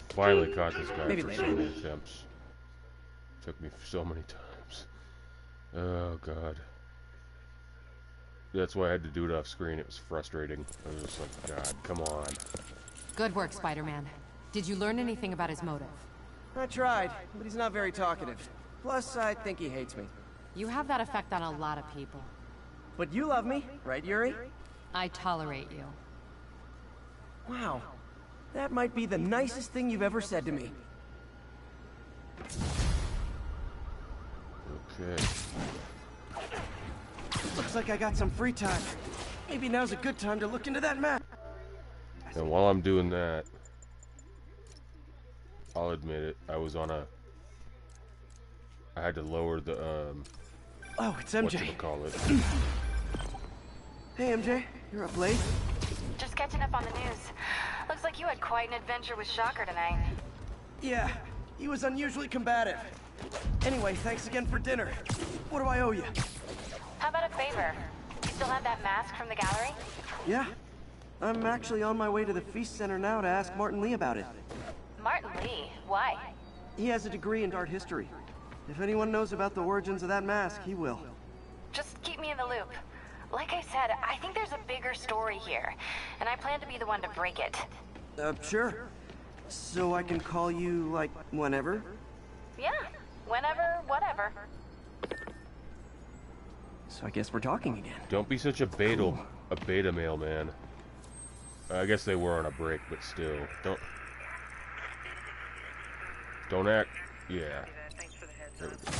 Finally caught this guy Maybe for later. so many attempts. Took me so many times. Oh god. That's why I had to do it off screen. It was frustrating. I was just like, God, come on. Good work, Spider-Man. Did you learn anything about his motive? I tried, but he's not very talkative. Plus, I think he hates me. You have that effect on a lot of people. But you love me, right, Yuri? I tolerate you. Wow. That might be the nicest thing you've ever said to me. Okay. Looks like I got some free time. Maybe now's a good time to look into that map. And while I'm doing that, I'll admit it, I was on a... I had to lower the, Oh, it's MJ. whatchamacallit. Hey, MJ. You're up late? Just catching up on the news. Looks like you had quite an adventure with Shocker tonight. Yeah, he was unusually combative. Anyway, thanks again for dinner. What do I owe you? How about a favor? You still have that mask from the gallery? Yeah. I'm actually on my way to the Feast Center now to ask Martin Lee about it. Martin Lee? Why? He has a degree in art history. If anyone knows about the origins of that mask, he will. Just keep me in the loop. Like I said, I think there's a bigger story here, and I plan to be the one to break it. Sure. So I can call you, like, whenever? Yeah, whenever, whatever. So I guess we're talking again. Don't be such a beta male, man. I guess they were on a break, but still. Don't act... Yeah. There we go.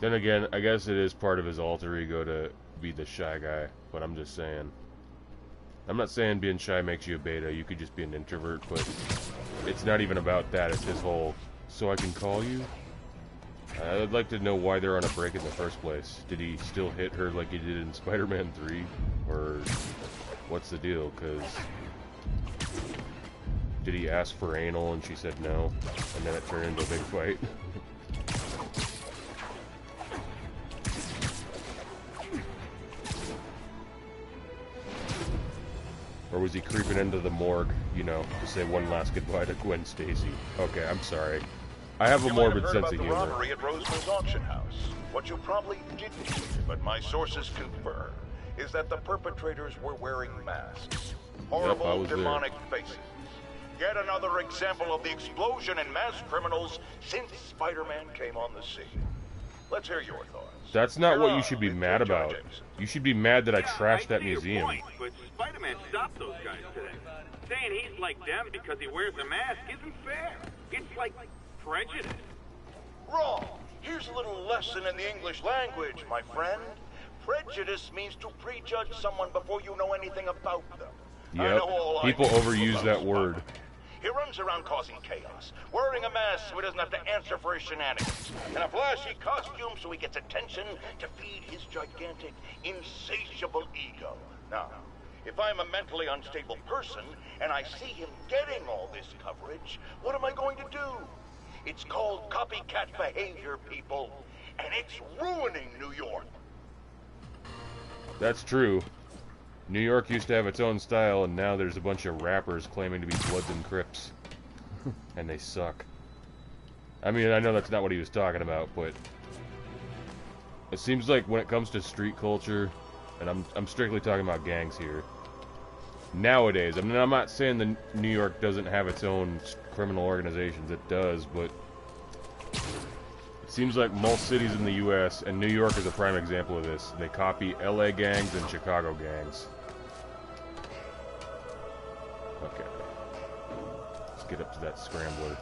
Then again, I guess it is part of his alter ego to be the shy guy, but I'm just saying. I'm not saying being shy makes you a beta, you could just be an introvert, but it's not even about that, it's his whole, so I can call you? I'd like to know why they're on a break in the first place. Did he still hit her like he did in Spider-Man 3? Or what's the deal? Because did he ask for anal and she said no? And then it turned into a big fight? Or was he creeping into the morgue, you know, to say one last goodbye to Gwen Stacy? Okay, I'm sorry. I have a morbid sense of humor. You might have heard about the robbery at Roseman's auction house. What you probably didn't hear, but my sources confirm, is that the perpetrators were wearing masks. Horrible, demonic faces. Yet another example of the explosion in mass criminals since Spider-Man came on the scene. Let's hear your thoughts. That's not what you should be mad about. You should be mad that I trashed that museum. Point, but Spider-Man stopped those guys today. Saying he's like them because he wears a mask isn't fair. It's like prejudice. Wrong. Here's a little lesson in the English language, my friend. Prejudice means to prejudge someone before you know anything about them. Yep. People overuse that word. He runs around causing chaos, wearing a mask so he doesn't have to answer for his shenanigans, and a flashy costume so he gets attention to feed his gigantic, insatiable ego. Now, if I'm a mentally unstable person and I see him getting all this coverage, what am I going to do? It's called copycat behavior, people, and it's ruining New York. That's true. New York used to have its own style, and now there's a bunch of rappers claiming to be Bloods and Crips. And they suck. I mean, I know that's not what he was talking about, but it seems like when it comes to street culture, and I'm strictly talking about gangs here, nowadays, I mean, I'm not saying that New York doesn't have its own criminal organizations, it does, but it seems like most cities in the U.S., and New York is a prime example of this, they copy L.A. gangs and Chicago gangs. Okay. Let's get up to that scrambler.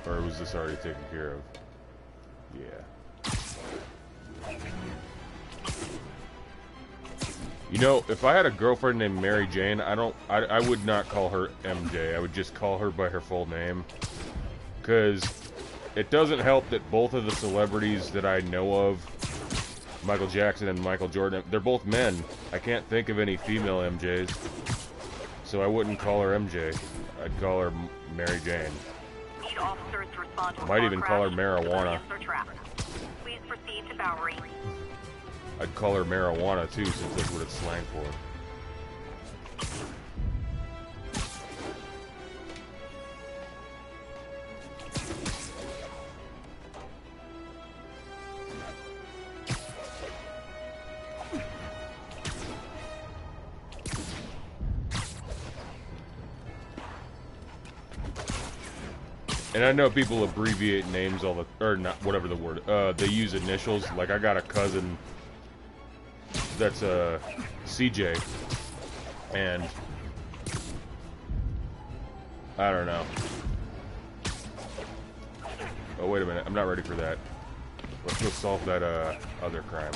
Or was this already taken care of? Yeah. You know, if I had a girlfriend named Mary Jane, I would not call her MJ. I would just call her by her full name. Because it doesn't help that both of the celebrities that I know of, Michael Jackson and Michael Jordan, they're both men. I can't think of any female MJs. So I wouldn't call her MJ. I'd call her Mary Jane. need officers to respond to a Might car even call her crash. marijuana. Are trapped. Please proceed to Bowery. I'd call her marijuana too, since that's what it's slang for. And I know people abbreviate names all the, or not, whatever the word, they use initials. Like, I got a cousin that's a CJ, and I don't know. Oh, wait a minute, I'm not ready for that. Let's go solve that, other crime.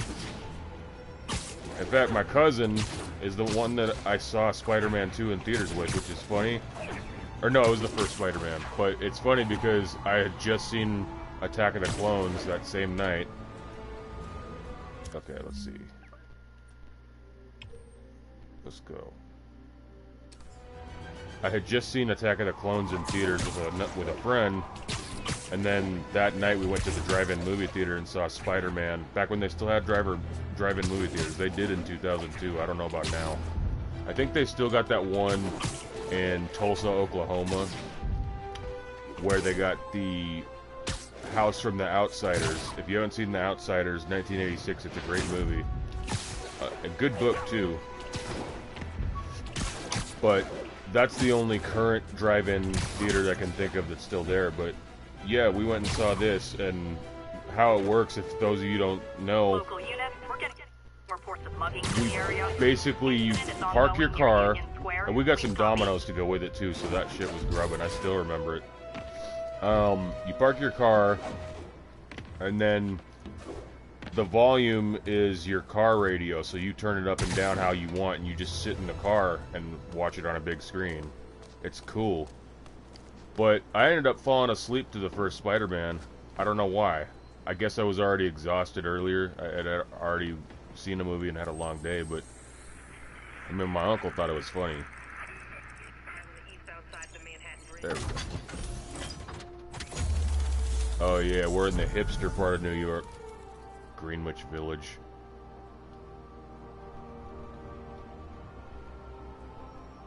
In fact, my cousin is the one that I saw Spider-Man 2 in theaters with, which is funny. Or no, it was the first Spider-Man. But it's funny because I had just seen Attack of the Clones that same night. Okay, let's see. Let's go. I had just seen Attack of the Clones in theaters with a friend. And then that night we went to the drive-in movie theater and saw Spider-Man. Back when they still had drive-in movie theaters. They did in 2002. I don't know about now. I think they still got that one in Tulsa, Oklahoma, where they got the House from the Outsiders. If you haven't seen The Outsiders, 1986, it's a great movie. A good book, too. But that's the only current drive-in theater that I can think of that's still there. But yeah, we went and saw this, and how it works, if those of you don't know, Local units, we're getting reports of mugging in the area. basically you park your car, and we got some dominoes to go with it too, so that shit was grubbing. I still remember it. You park your car, and then the volume is your car radio, so you turn it up and down how you want, and you just sit in the car and watch it on a big screen. It's cool. But I ended up falling asleep to the first Spider-Man. I don't know why. I guess I was already exhausted earlier. I had already seen the movie and had a long day, but I mean, my uncle thought it was funny. There we go. Oh yeah, we're in the hipster part of New York. Greenwich Village.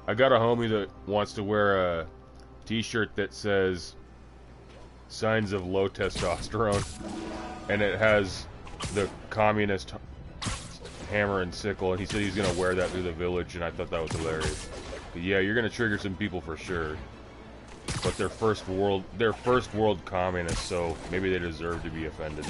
I got a homie that wants to wear a t-shirt that says signs of low testosterone, and it has the communist hammer and sickle, and he said he's gonna wear that through the village, and I thought that was hilarious. But yeah, you're gonna trigger some people for sure. But they're first world communists, so maybe they deserve to be offended.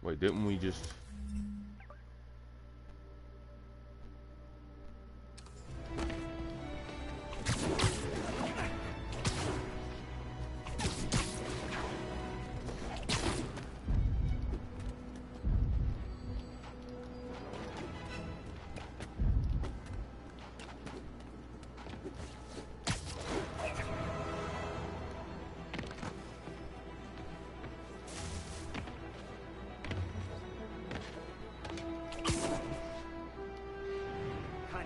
Wait, didn't we just...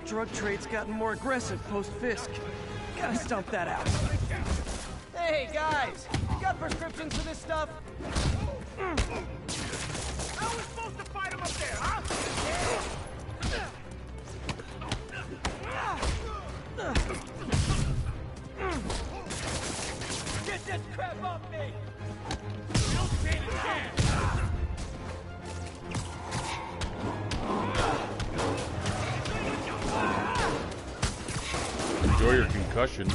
Drug trade's gotten more aggressive post-Fisk. Gotta stomp that out. Hey, guys! You got prescriptions for this stuff? How are we supposed to fight him up there, huh? Get this crap off me! Don't stand a chance! Enjoy your concussion.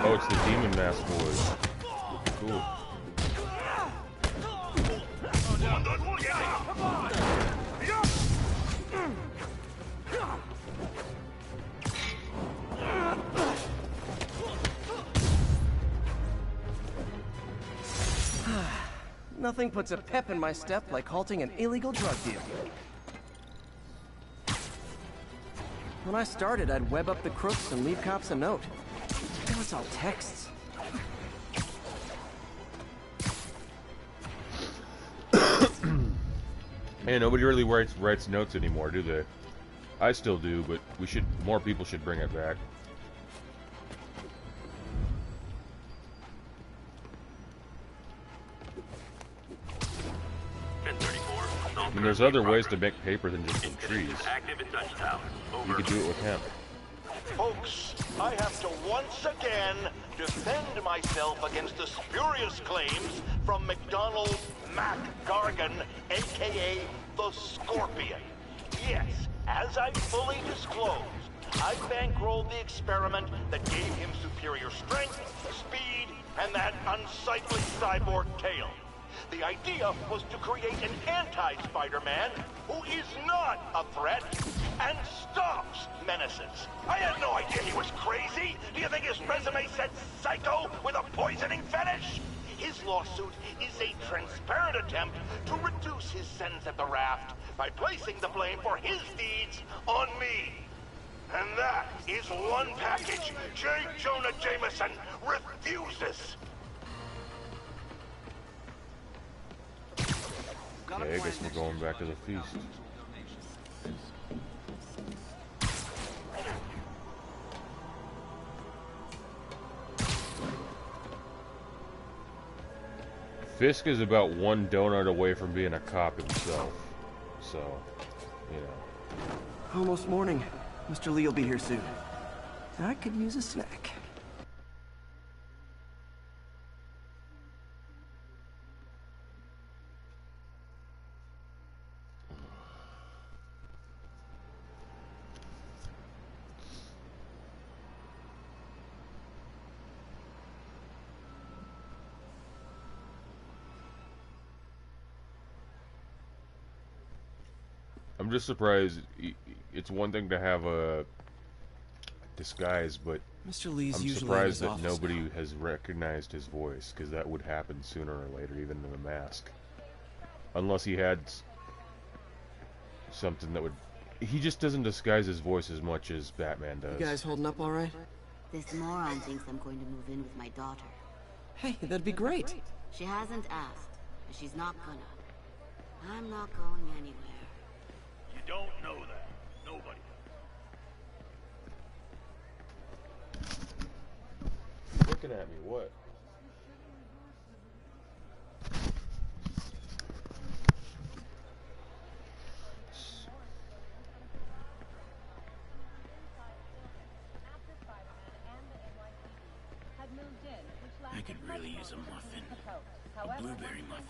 Oh, it's the Demon Mask boys. Cool. Nothing puts a pep in my step like halting an illegal drug deal. When I started, I'd web up the crooks and leave cops a note. Now it's all texts. Hey, nobody really writes notes anymore, do they? I still do, but more people should bring it back. I mean, there's other ways to make paper than just from trees. You could do it with hemp. Folks, I have to once again defend myself against the spurious claims from McDonald Mac Gargan, aka the Scorpion. Yes, as I fully disclosed, I bankrolled the experiment that gave him superior strength, speed, and that unsightly cyborg tail. The idea was to create an anti-Spider-Man who is not a threat and stops menaces. I had no idea he was crazy. Do you think his resume said psycho with a poisoning fetish? His lawsuit is a transparent attempt to reduce his sentence at the raft by placing the blame for his deeds on me. And that is one package J. Jonah Jameson refuses. Okay, I guess we're going back to the feast. Fisk is about one donut away from being a cop himself. So, you know. Almost morning. Mr. Lee will be here soon. I could use a snack. I'm just surprised. It's one thing to have a disguise, but Mr. Lee's I'm usually surprised in that his office nobody now. has recognized his voice, because that would happen sooner or later, even in a mask. Unless he had something that would... He just doesn't disguise his voice as much as Batman does. You guys holding up all right? This moron thinks I'm going to move in with my daughter. Hey, that'd be great. She hasn't asked, but she's not gonna. I'm not going anywhere. You don't know that. Nobody does. Looking at me, what? I could really use a muffin. A blueberry muffin.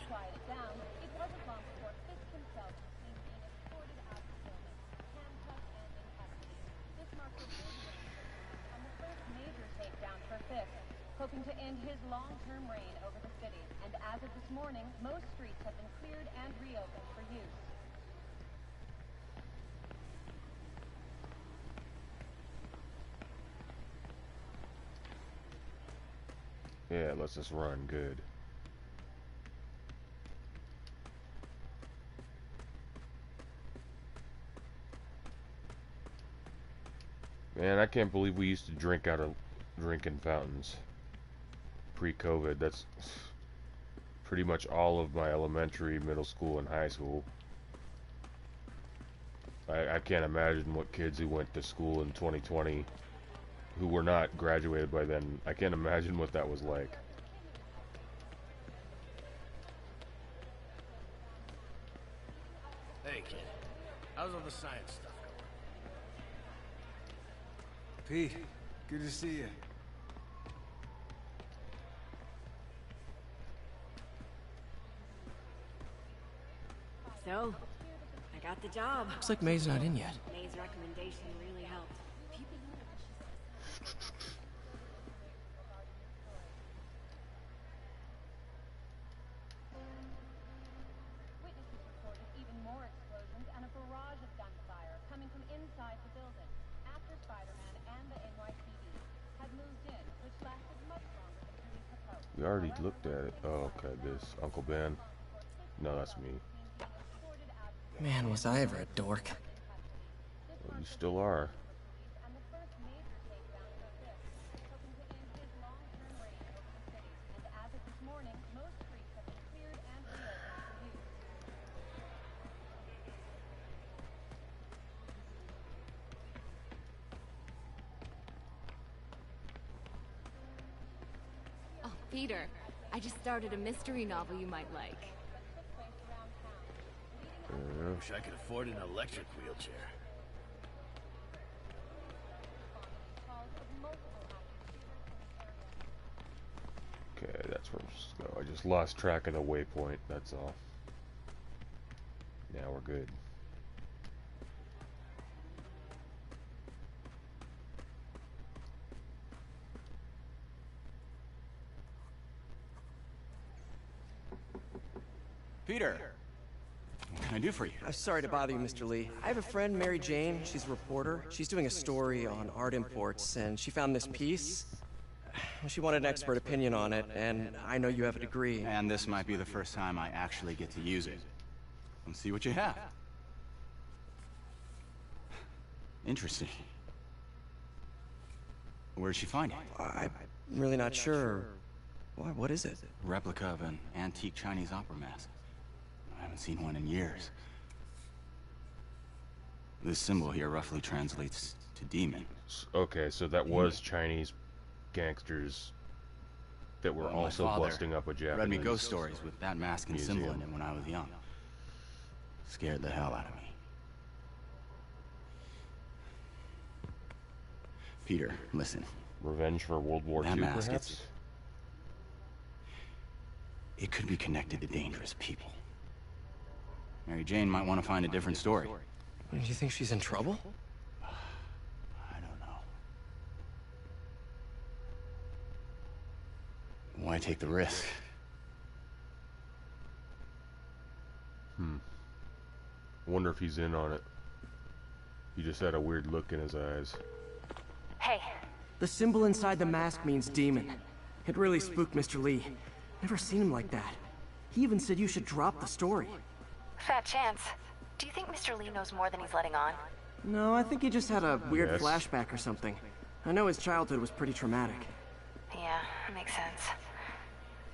Hoping to end his long-term reign over the city. And as of this morning, most streets have been cleared and reopened for use. Yeah, it lets us run good. Man, I can't believe we used to drink out of drinking fountains pre-COVID. That's pretty much all of my elementary, middle school, and high school. I can't imagine what kids who went to school in 2020 who were not graduated by then, I can't imagine what that was like. Hey, kid. How's all the science stuff Pete, good to see you. So, I got the job. Looks like May's not in yet. May's recommendation really helped. Witnesses reported even more explosions and a barrage of gunfire coming from inside the building after Spider-Man and the NYPD had moved in, which lasted much longer than police had hoped. We already looked at it. Oh, okay, this Uncle Ben. No, that's me. Man, was I ever a dork. Well, you still are. Oh, Peter, I just started a mystery novel you might like. Wish I could afford an electric wheelchair. Okay, that's where I'm supposed to go. I just lost track of the waypoint, that's all. Now we're good. Peter! What can I do for you? I'm sorry to bother you, Mr. Lee. I have a friend, Mary Jane. She's a reporter. She's doing a story on art imports, and she found this piece. She wanted an expert opinion on it, and I know you have a degree. And this might be the first time I actually get to use it. Let's see what you have. Interesting. Where did she find it? I'm really not sure. Why, what is it? Replica of an antique Chinese opera mask. I haven't seen one in years. This symbol here roughly translates to demon. Okay, so that was Chinese gangsters that were Well, also busting up a Japanese read me ghost stories with that mask and symbol in museum. it when I was young. Scared the hell out of me. Peter, listen. Revenge for World War That II, mask, perhaps? it could be connected to dangerous people. Mary Jane might want to find a different story. Do you think she's in trouble? I don't know. Why take the risk? Wonder if he's in on it. He just had a weird look in his eyes. Hey. The symbol inside the mask means demon. It really spooked Mr. Lee. Never seen him like that. He even said you should drop the story. Fat chance. Do you think Mr. Lee knows more than he's letting on? No, I think he just had a weird Yes. flashback or something. I know his childhood was pretty traumatic. Yeah, makes sense.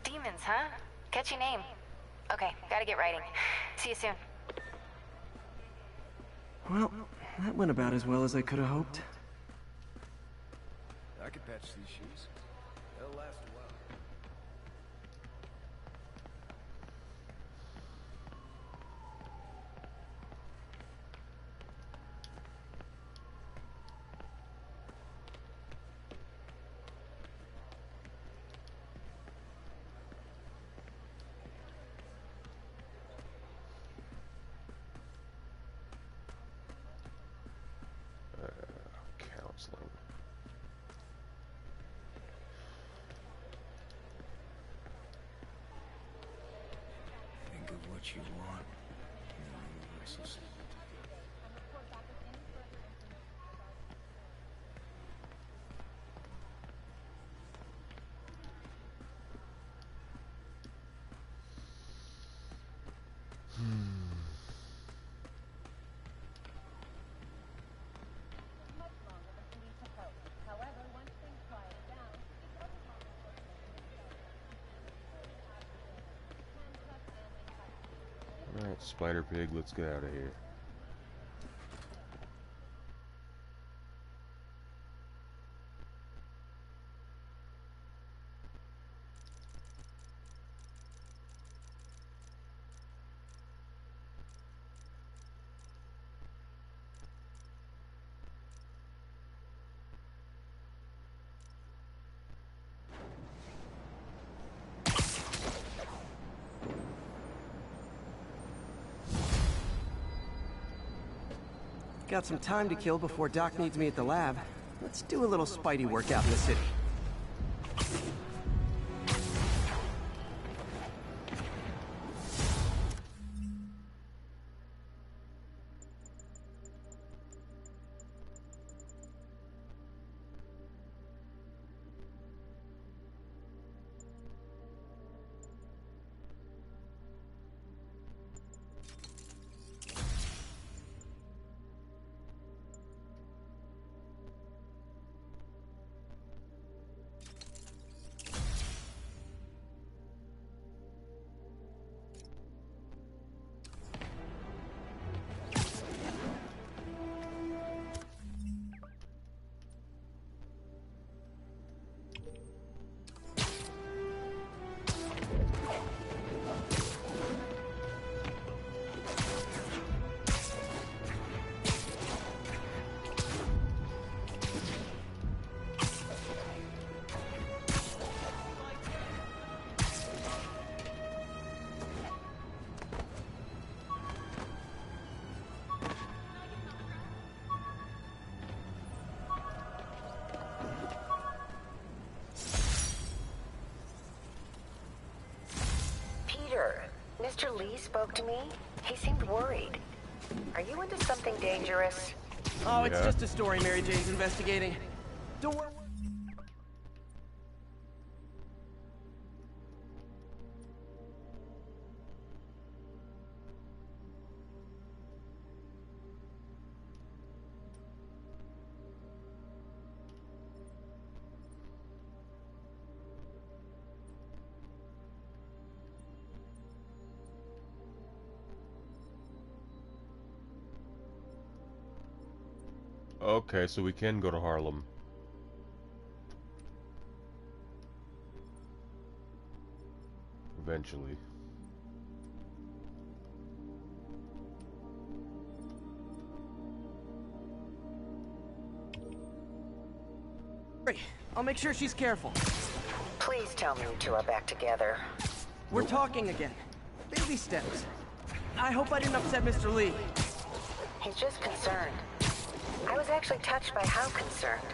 Demons, huh? Catchy name. Okay, gotta get writing. See you soon. Well, that went about as well as I could have hoped. I could patch these shoes. They'll last a while. Counseling. Think of what you want. And the universe will send it to you. Alright, Spider Pig, let's get out of here. Got some time to kill before Doc needs me at the lab. Let's do a little Spidey workout in the city. Mr. Lee spoke to me. He seemed worried. Are you into something dangerous? Oh, it's just a story Mary Jane's investigating. Don't worry. Okay, so we can go to Harlem. Eventually. I'll make sure she's careful. Please tell me you two are back together. We're talking again. Baby steps. I hope I didn't upset Mr. Lee. He's just concerned. I was actually touched by how concerned.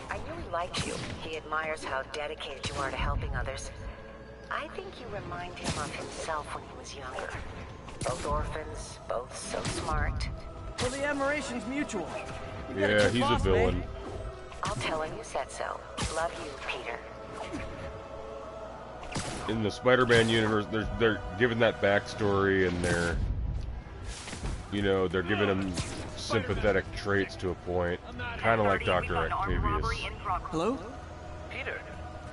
I knew he liked you. He admires how dedicated you are to helping others. I think you remind him of himself when he was younger. Both orphans, both so smart. Well, the admiration's mutual. Yeah, he's a villain. Man. I'll tell him you said so. Love you, Peter. In the Spider-Man universe, they're giving that backstory, and they're giving him sympathetic traits to a point, kind of like Dr. Octavius. Hello? Peter,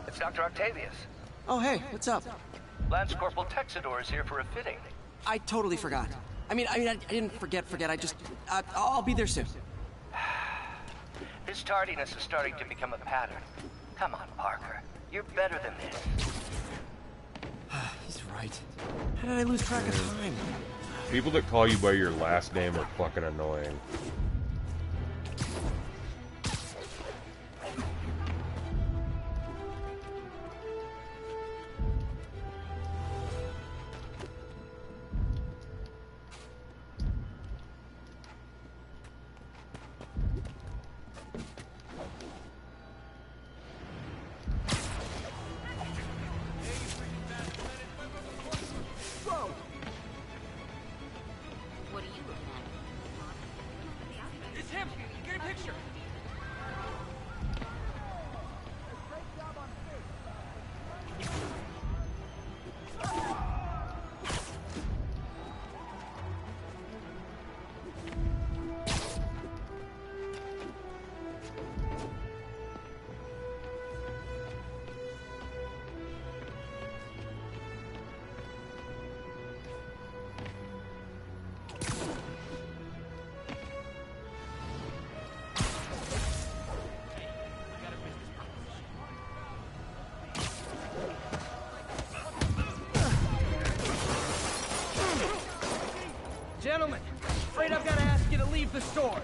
it's Dr. Octavius. Oh, hey, what's up? Lance Corporal Texidor is here for a fitting. I totally forgot. I didn't forget. I'll be there soon. This tardiness is starting to become a pattern. Come on, Parker. You're better than this. He's right. How did I lose track of time? People that call you by your last name are fucking annoying. Gentlemen, afraid I've got to ask you to leave the store.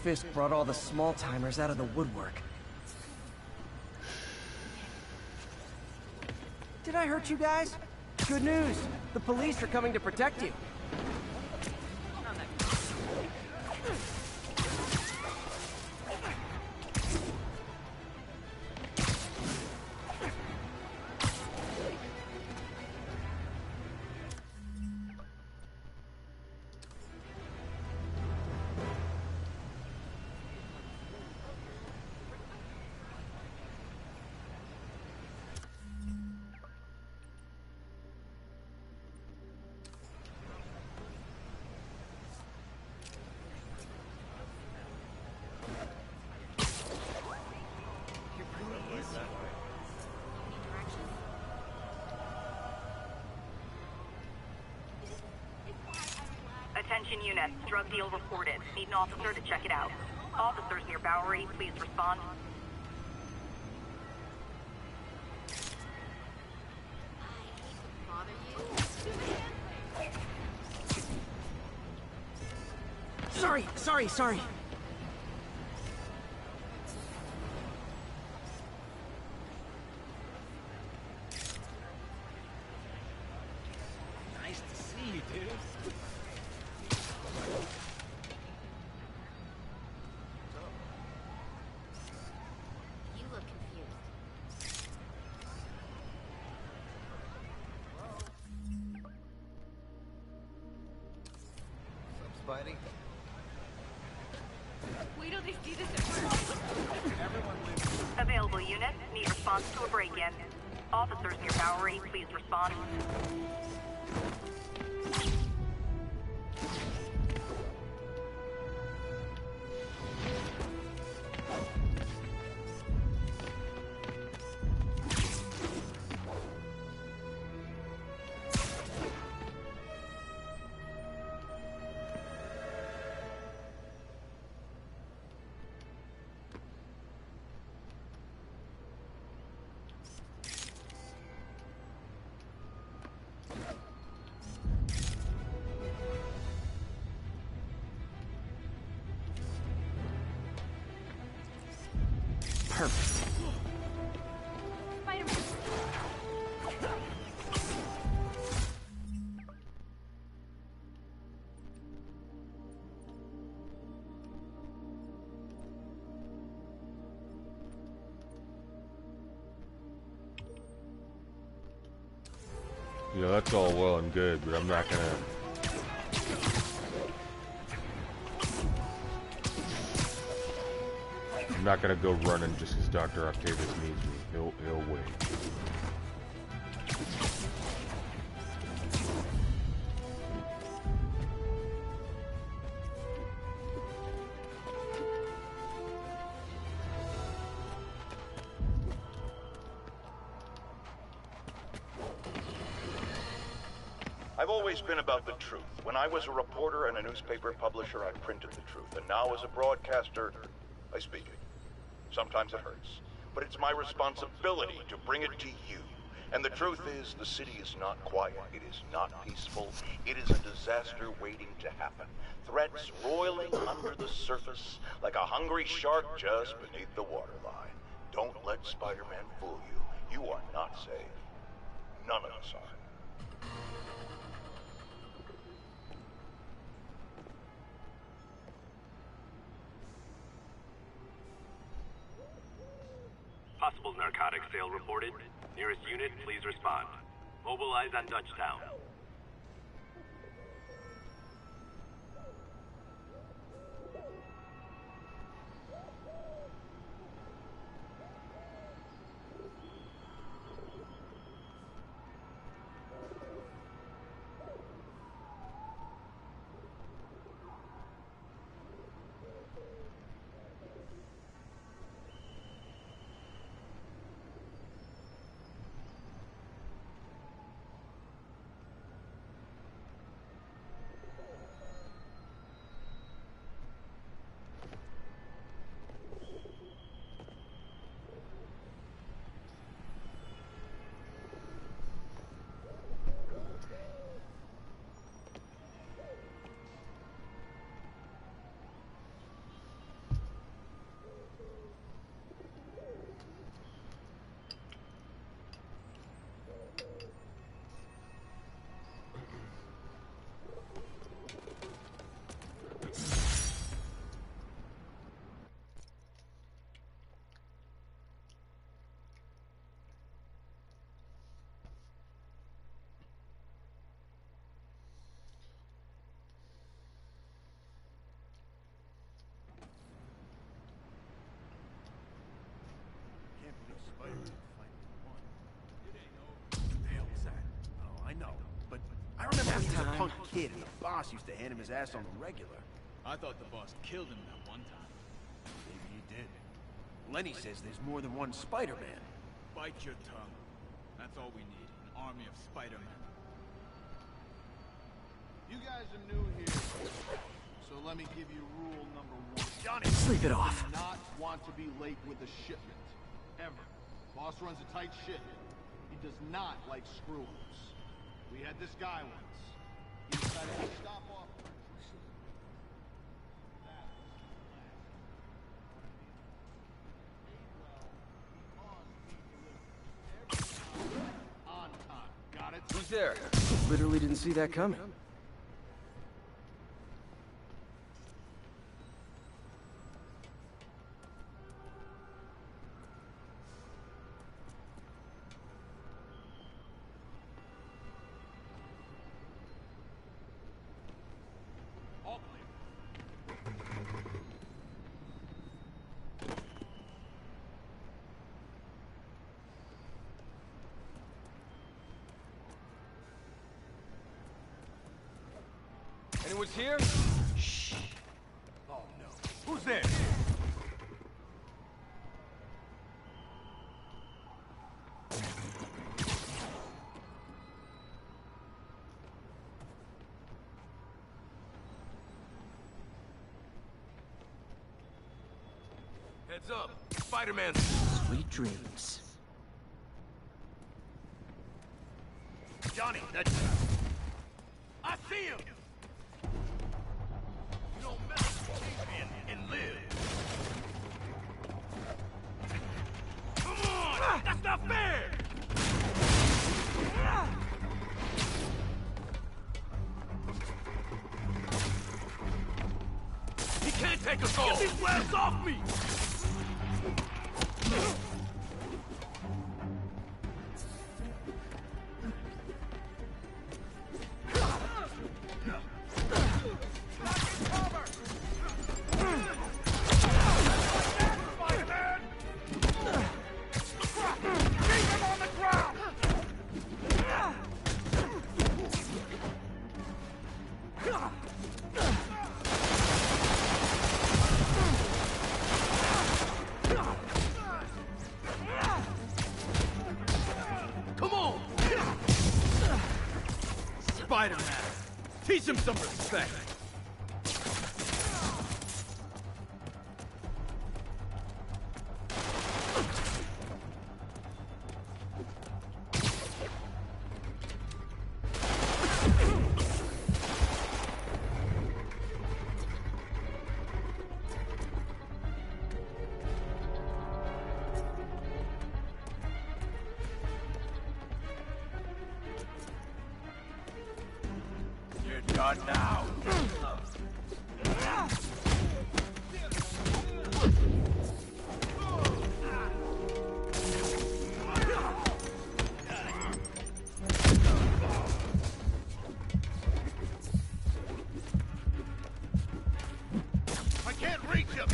Fisk brought all the small-timers out of the woodwork. Did I hurt you guys? Good news. The police are coming to protect you. West, drug deal reported. Need an officer to check it out. Officers near Bowery, please respond. Sorry. Nice to see you, dude. You look confused. What's up, Spidey? Wait till they see this at work. Available unit, need response to a break-in. Officers near Bowery, please respond. Perfect. Spider-Man. You know, that's all well and good, but I'm not gonna... I'm not gonna go running just because Dr. Octavius needs me. He'll wait. I've always been about the truth. When I was a reporter and a newspaper publisher, I printed the truth. And now as a broadcaster, I speak it. Sometimes it hurts, but it's my responsibility to bring it to you. And the truth is, the city is not quiet. It is not peaceful. It is a disaster waiting to happen. Threats roiling under the surface like a hungry shark just beneath the waterline. Don't let Spider-Man fool you. You are not safe. None of us are. Possible narcotics sale reported. Nearest unit, please respond. Mobilize on Dutchtown. Punk kid and the boss used to hand him his ass on the regular. I thought the boss killed him that one time. Maybe he did. Lenny says there's more than one Spider-Man. Bite your tongue. That's all we need, an army of Spider-Men. You guys are new here. so let me give you rule number 1. Johnny, Sleep it off. do not want to be late with a shipment. Ever. Boss runs a tight ship. He does not like screw-ups. We had this guy once. He decided to stop off. On time. Got it? Who's there? Literally didn't see that coming. All clear. Anyone's here? Shh. Oh no. Who's there? Heads up. Spider-Man. Sweet dreams. Johnny, that's... I see him! You don't mess with me and live. Come on! That's not fair! He can't take us all! Get these blast off me! Come on! Spider-Man! Teach him some respect! You're done now. I can't reach him.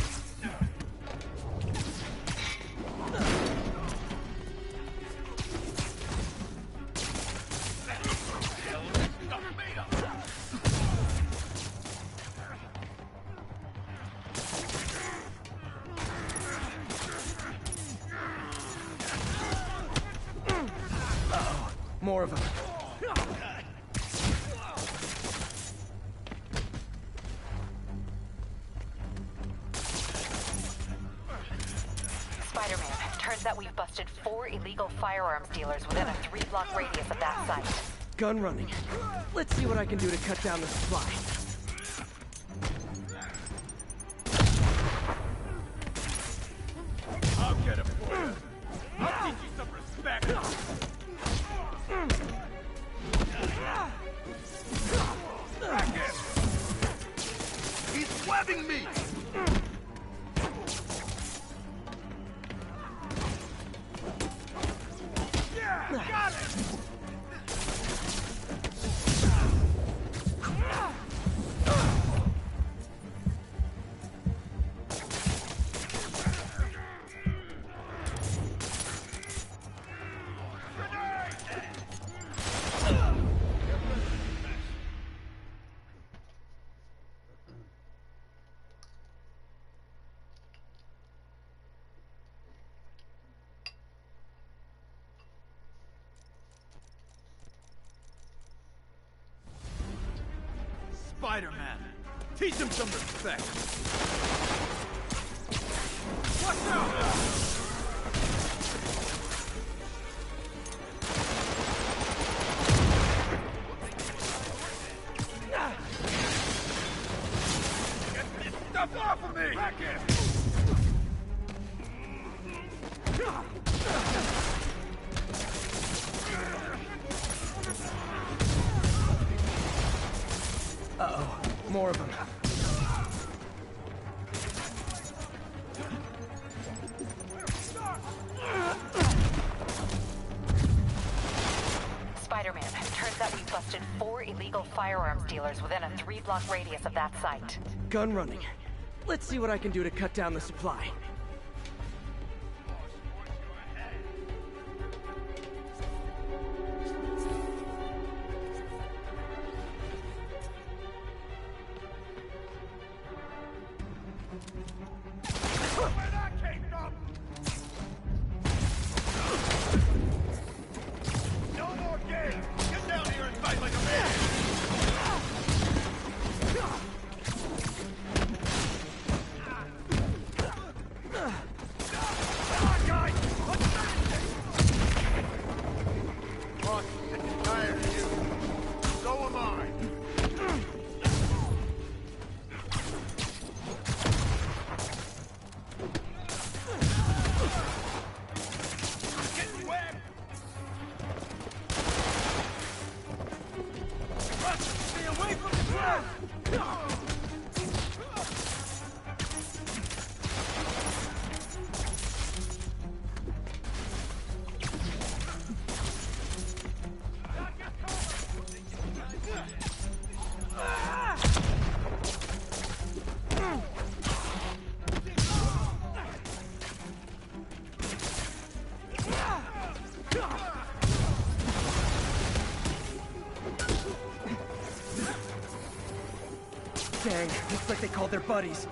More of them. Spider-Man, turns out we've busted 4 illegal firearms dealers within a 3-block radius of that site. Gun running. Let's see what I can do to cut down the supply. I'll get him for you. I'll teach you some respect. Back him. He's webbing me. Yeah, got it. Spider-Man! Teach him some respect. Watch out! Stuff off of me! Back in! Uh-oh, more of them. Spider-Man, turns out we busted 4 illegal firearms dealers within a 3-block radius of that site. Gun running. Let's see what I can do to cut down the supply. Where that came from! No more games! Get down here and fight like a man! Dang, looks like they called their buddies.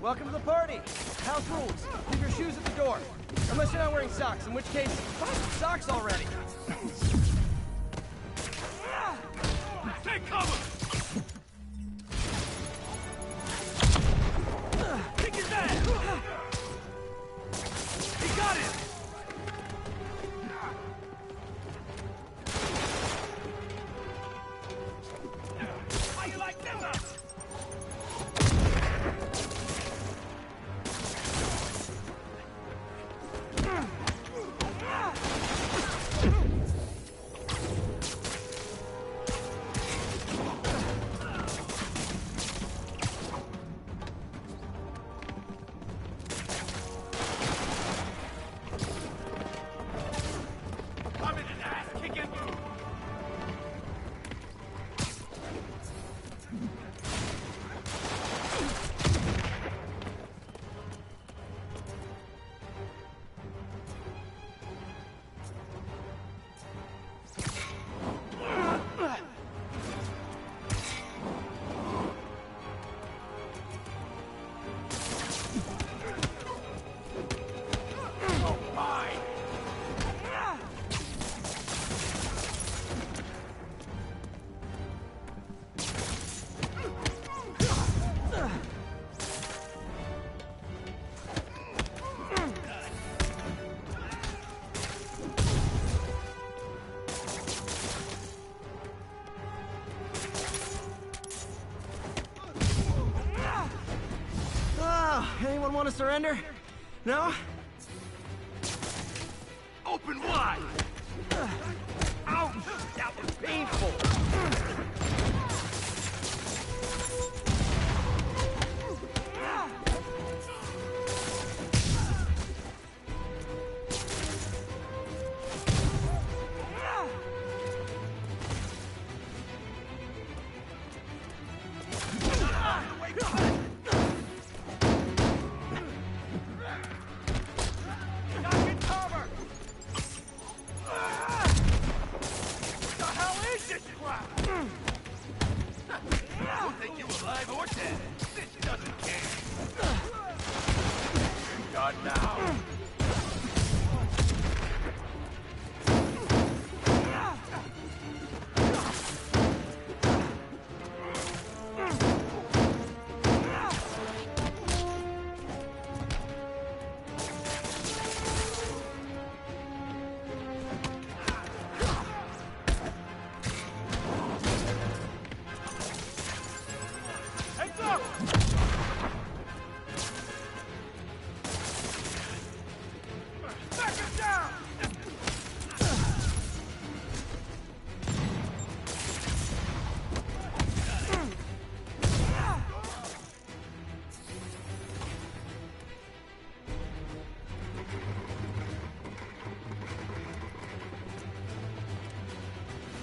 Welcome to the party. House rules. Leave your shoes at the door. Unless you're not wearing socks, in which case, buy some socks already. Take cover! Kick his ass! He got it! How you like them? want to surrender? No? Open wide! Ouch! That was painful!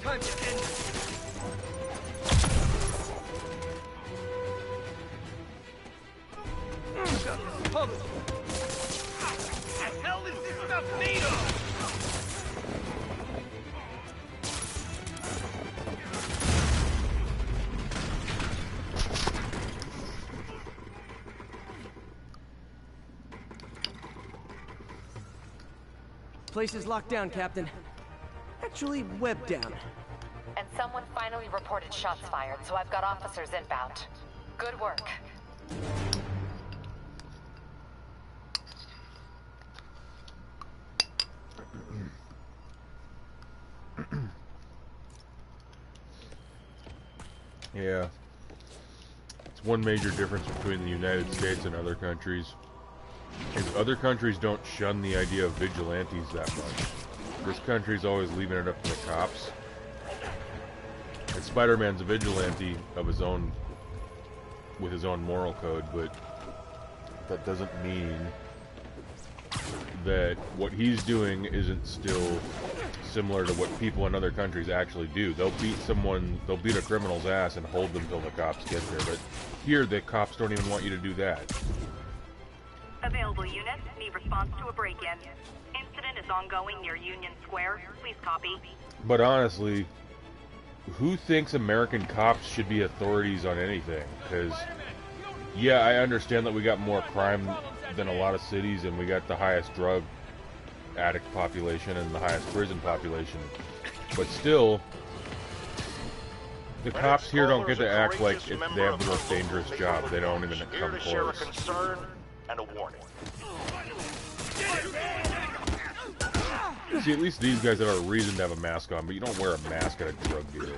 Time to end this. What the hell is this stuff made of? Place is locked down, Captain. Actually, webbed down. And someone finally reported shots fired, so I've got officers inbound. Good work. Yeah. It's one major difference between the United States and other countries. Is other countries don't shun the idea of vigilantes that much. This country's always leaving it up to the cops. And Spider-Man's a vigilante of his own, with his own moral code, but that doesn't mean that what he's doing isn't still similar to what people in other countries actually do. They'll beat a criminal's ass and hold them till the cops get there, but here the cops don't even want you to do that. Available units need response to a break-in. Incident is ongoing near Union Square. Please copy. But honestly, who thinks American cops should be authorities on anything? Because, yeah, I understand that we got more crime than a lot of cities, and we got the highest drug addict population and the highest prison population. But still, the cops here don't get to act like they have the most dangerous job. They don't even come close. And a warning. See, at least these guys have a reason to have a mask on, but you don't wear a mask at a drug dealer.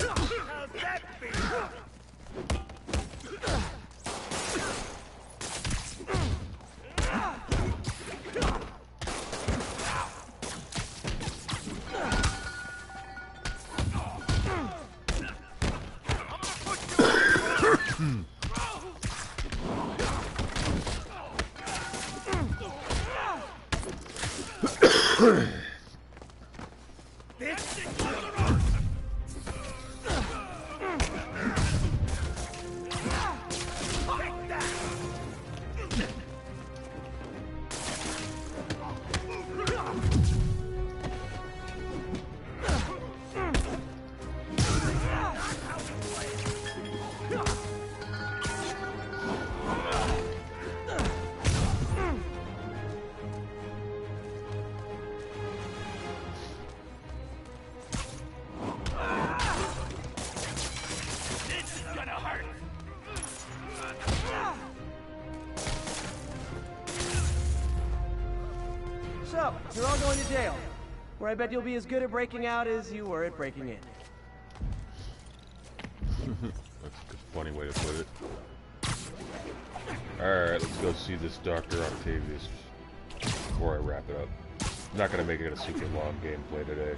So, you're all going to jail, where I bet you'll be as good at breaking out as you were at breaking in. That's a funny way to put it. Alright, let's go see this Dr. Octavius before I wrap it up. I'm not gonna make it a super long gameplay today.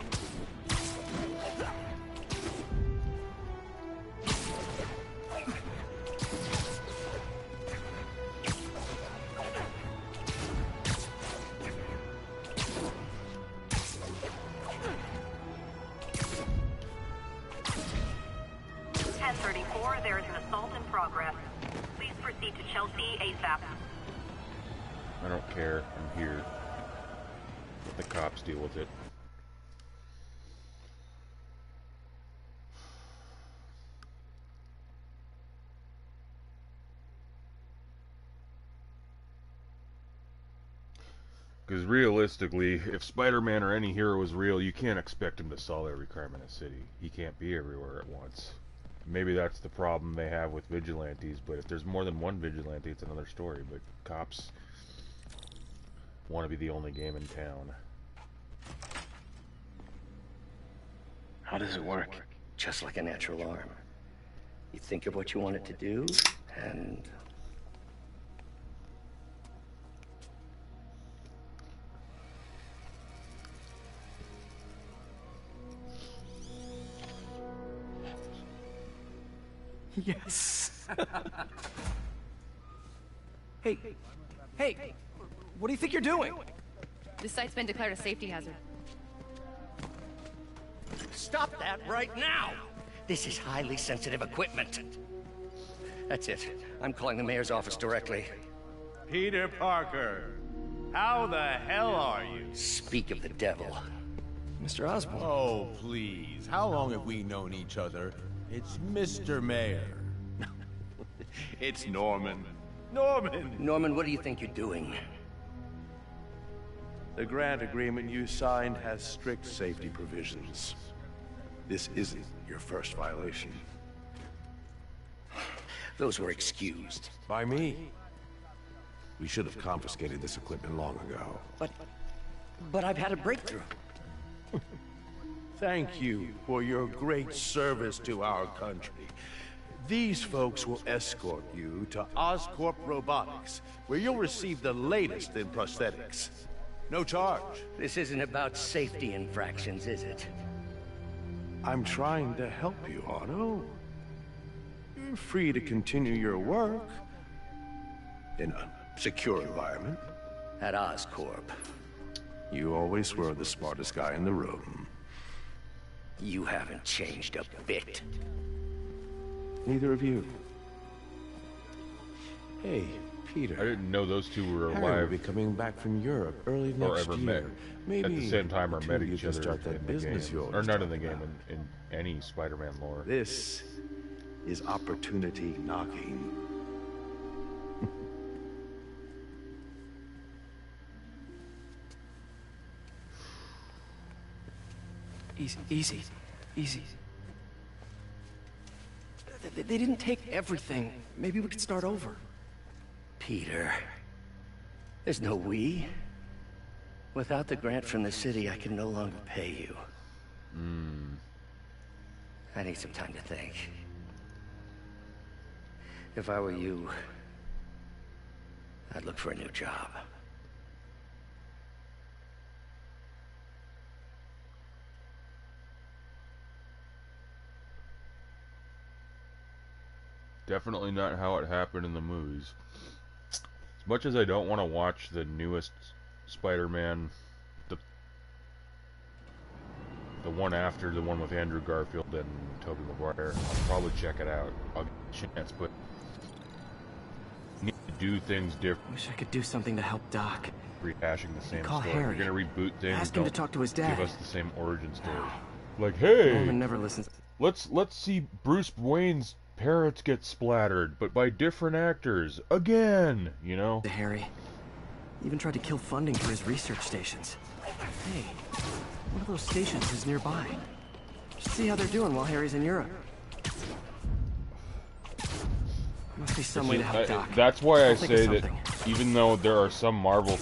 There is an assault in progress. Please proceed to Chelsea ASAP. I don't care. I'm here. Let the cops deal with it. Because realistically, if Spider-Man or any hero is real, you can't expect him to solve every crime in a city. He can't be everywhere at once. Maybe that's the problem they have with vigilantes, but if there's more than one vigilante, it's another story. But cops want to be the only game in town. How does it work? Just like a natural arm. You think of what you want it to do, and... Yes. Hey, what do you think you're doing? This site's been declared a safety hazard. Stop that right now! This is highly sensitive equipment. That's it. I'm calling the mayor's office directly. Peter Parker, how the hell are you? Speak of the devil. Mr. Osborn. Oh, please. How long have we known each other? It's Mr. Mayor. It's Norman. Norman, what do you think you're doing? The grant agreement you signed has strict safety provisions. This isn't your first violation. Those were excused. By me. We should have confiscated this equipment long ago. But I've had a breakthrough. Thank you for your great service to our country. These folks will escort you to Oscorp Robotics, where you'll receive the latest in prosthetics. No charge. This isn't about safety infractions, is it? I'm trying to help you, Otto. You're free to continue your work in a secure environment. At Oscorp. You always were the smartest guy in the room. You haven't changed a bit. Neither of you. Hey, Peter. I didn't know those two were Harry alive will be coming back from Europe early or next ever year. met Maybe at the same time or met you each can other start that in the business game. you always Or not in talk the game, about. in any Spider-Man lore. This is opportunity knocking. Easy. They didn't take everything. Maybe we could start over. Peter. There's no we. Without the grant from the city, I can no longer pay you. I need some time to think. If I were you, I'd look for a new job. Definitely not how it happened in the movies. As much as I don't want to watch the newest Spider-Man, the one after the one with Andrew Garfield and Tobey Maguire, I'll probably check it out. I'll get a chance, but you need to do things different. Wish I could do something to help Doc. Rehashing the same Call story. Harry. You're gonna reboot things. Ask him to don't talk to his dad. Give us the same origin story. Like, hey, Norman never listens. Let's see Bruce Wayne's parrots get splattered, but by different actors again. You know. To Harry. Even tried to kill funding for his research stations. Hey, one of those stations is nearby. Just see how they're doing while Harry's in Europe. Must be some way to help Doc. That's why I I'll think of say that something. even though there are some Marvel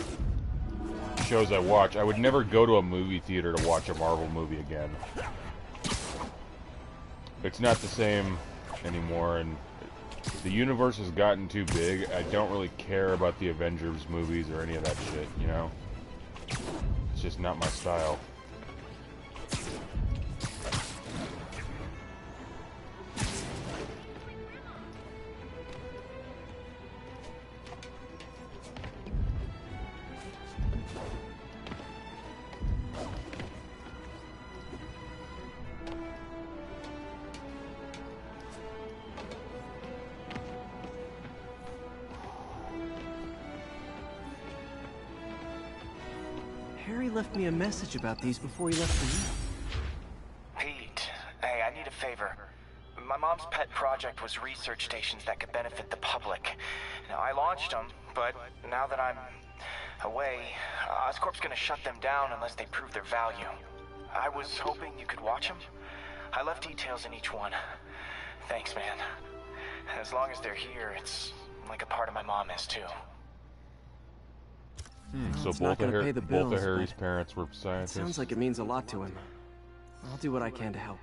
shows I watch, I would never go to a movie theater to watch a Marvel movie again. It's not the same anymore, and The universe has gotten too big. I don't really care about the Avengers movies or any of that shit, you know? It's just not my style. Harry left me a message about these before he left for you. Pete, hey, I need a favor. My mom's pet project was research stations that could benefit the public. Now, I launched them, but now that I'm away, Oscorp's gonna shut them down unless they prove their value. I was hoping you could watch them. I left details in each one. Thanks, man. As long as they're here, it's like a part of my mom is, too. So both of Harry's parents were scientists. Sounds like it means a lot to him. I'll do what I can to help.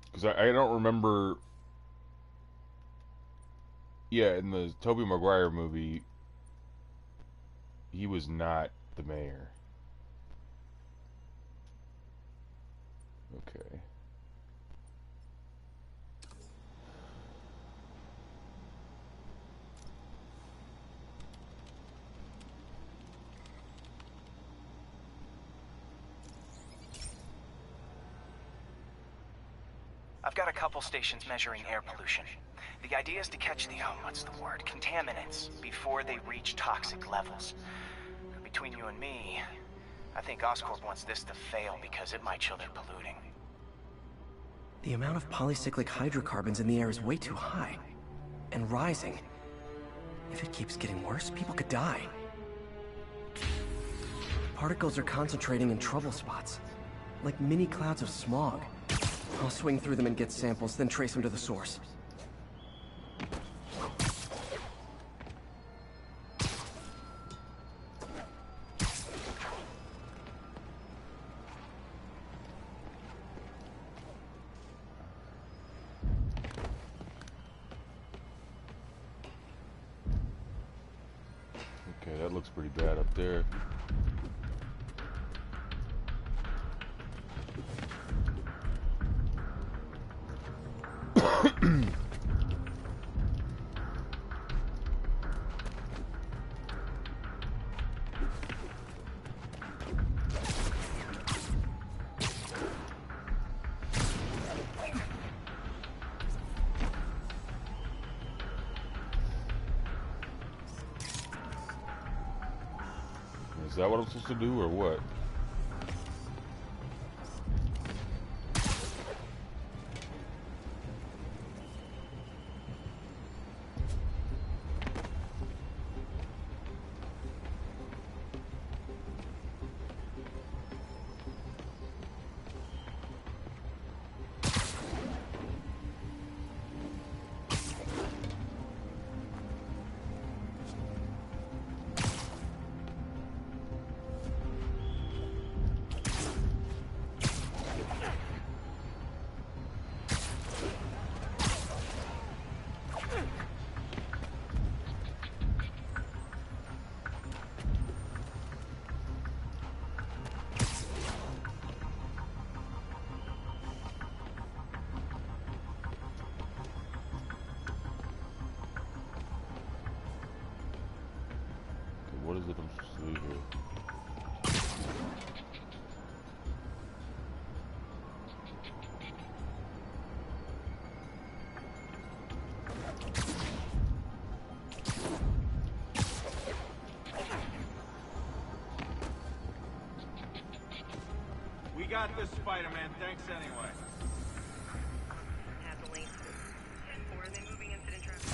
Because I don't remember... Yeah, in the Tobey Maguire movie, he was not the mayor. Okay. I've got a couple stations measuring air pollution. The idea is to catch the, contaminants before they reach toxic levels. Between you and me, I think Oscorp wants this to fail because it might show they're polluting. The amount of polycyclic hydrocarbons in the air is way too high. And rising. If it keeps getting worse, people could die. Particles are concentrating in trouble spots, like mini clouds of smog. I'll swing through them and get samples, then trace them to the source. Okay, that looks pretty bad up there. Is that what I'm supposed to do, or what? What is it I'm supposed to do here? We got this, Spider-Man. Thanks anyway. Happily. 10-4, then moving incident traffic.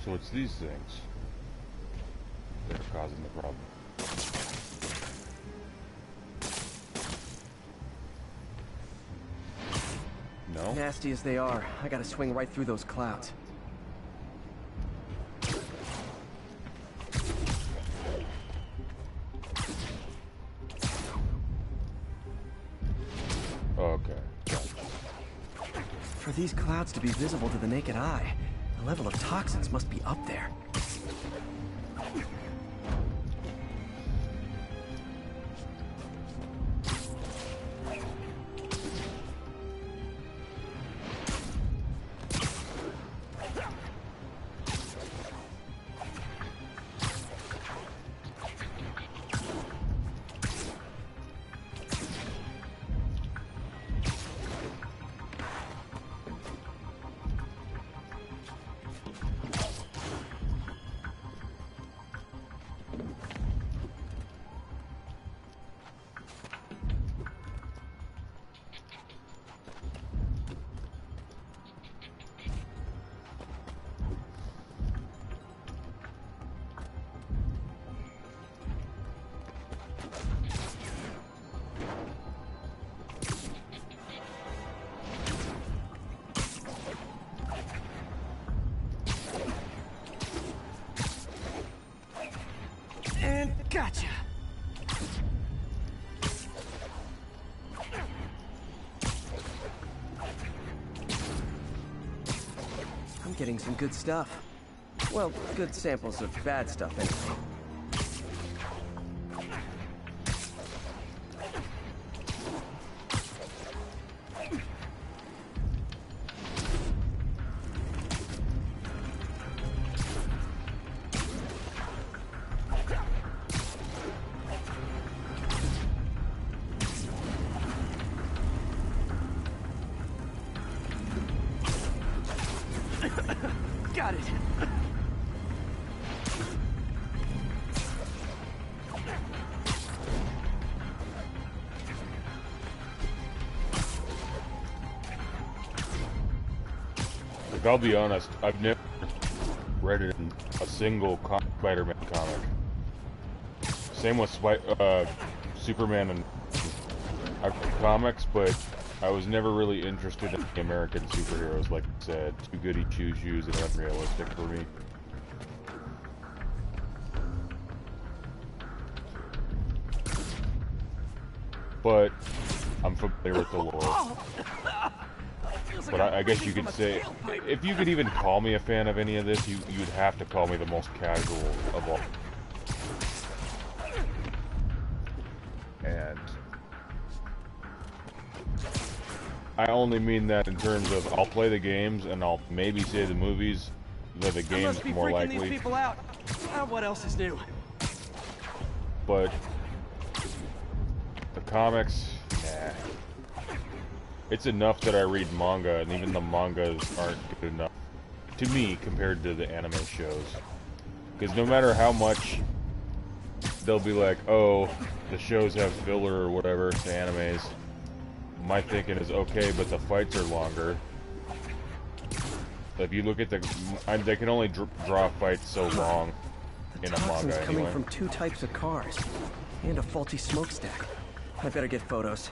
So it's these things that are causing the problem. No? Nasty as they are, I gotta swing right through those clouds. Okay. For these clouds to be visible to the naked eye, the level of toxins must be up there. And gotcha! I'm getting some good stuff. Well, good samples of bad stuff anyway. Got it. Like, I'll be honest, I've never read it in a single Spider-Man comic. Same with Superman and comics, but I was never really interested in the American superheroes, like I said. Too goody two-shoes and unrealistic for me. But I'm familiar with the lore. But I guess you could say, if you could even call me a fan of any of this, you'd have to call me the most casual of all. And I only mean that in terms of I'll play the games and I'll maybe say the movies, though the game's more likely. These people out. What else is new? But the comics, nah. It's enough that I read manga, and even the mangas aren't good enough to me compared to the anime shows. Because no matter how much they'll be like, oh, the shows have filler or whatever, the animes, my thinking is, okay, but the fights are longer. If you look at they can only draw fights so long in a manga anyway. Coming from two types of cars and a faulty smokestack. I better get photos.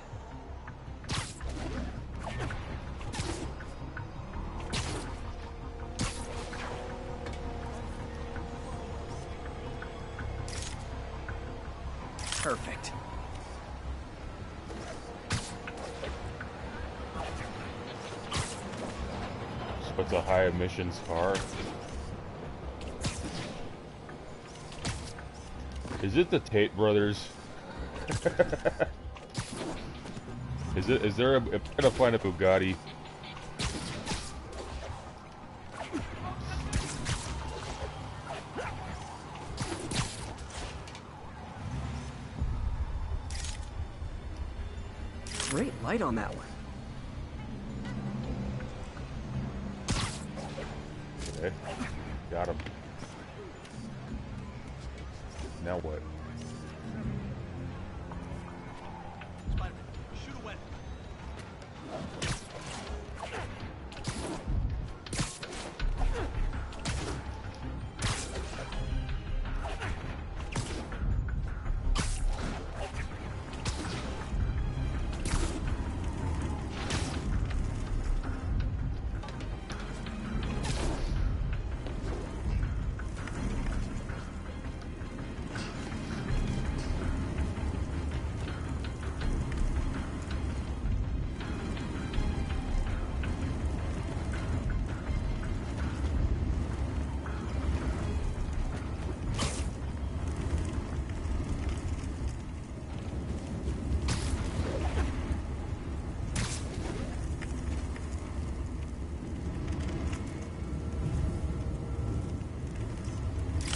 Perfect. So it's a high emissions car. Is it the Tate brothers? Is there if I'm gonna find a Bugatti? Great light on that one. Okay, got him. Now what?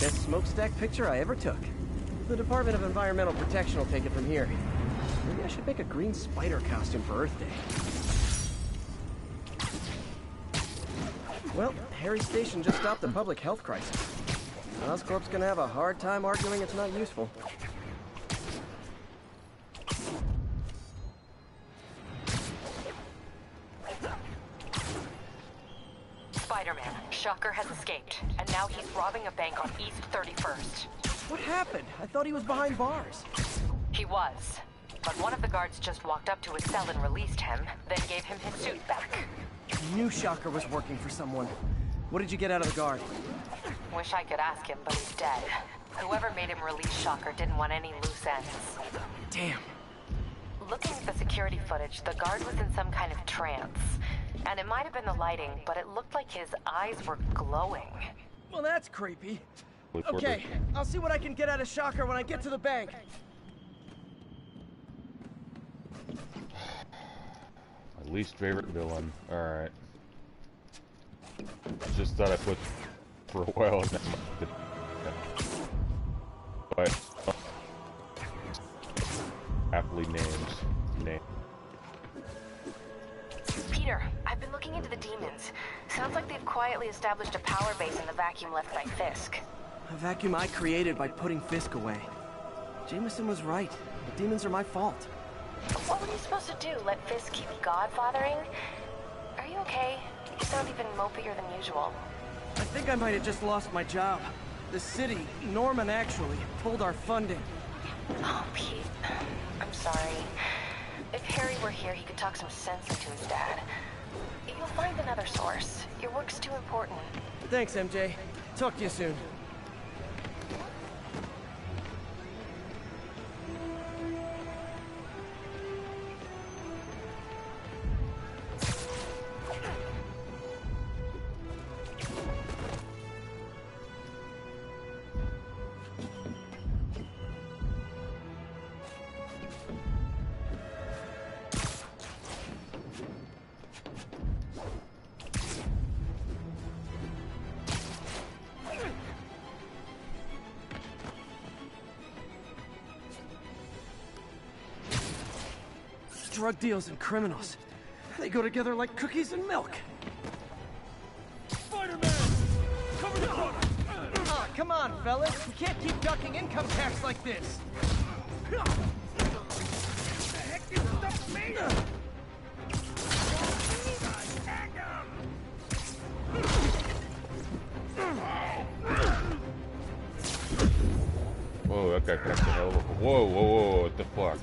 Best smokestack picture I ever took. The Department of Environmental Protection will take it from here. Maybe I should make a green spider costume for Earth Day. Well, Harry Station just stopped a public health crisis. Oscorp's gonna have a hard time arguing it's not useful. Spider-Man, Shocker has escaped, and now he's robbing a bank on East 31st. What happened? I thought he was behind bars. He was, but one of the guards just walked up to his cell and released him, then gave him his suit back. I knew Shocker was working for someone. What did you get out of the guard? Wish I could ask him, but he's dead. Whoever made him release Shocker didn't want any loose ends. Damn. Looking at the security footage, the guard was in some kind of trance. And it might have been the lighting, but it looked like his eyes were glowing. Well, that's creepy. Okay, I'll see what I can get out of Shocker when I get to the bank. My least favorite villain. Alright. Just thought I put for a while. But aptly named. Peter, I've been looking into the demons. Sounds like they've quietly established a power base in the vacuum left by Fisk. A vacuum I created by putting Fisk away. Jameson was right. The demons are my fault. What were you supposed to do? Let Fisk keep godfathering? Are you okay? You sound even mopier than usual. I think I might have just lost my job. The city, Norman actually, pulled our funding. Oh, Pete. I'm sorry. If Harry were here, he could talk some sense into his dad. You'll find another source. Your work's too important. Thanks, MJ. Talk to you soon. Drug deals and criminals. They go together like cookies and milk. Spider-Man! Cover the front! Oh, come on, fellas. We can't keep ducking income tax like this. The heck you stuck me? Whoa, that guy packed a hell of a... Whoa, what the fuck?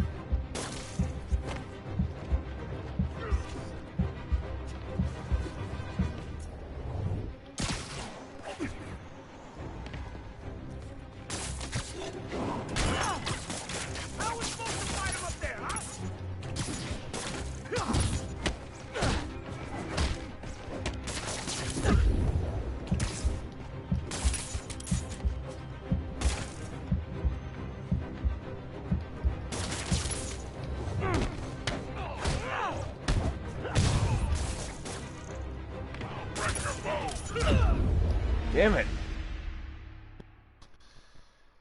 Damn it!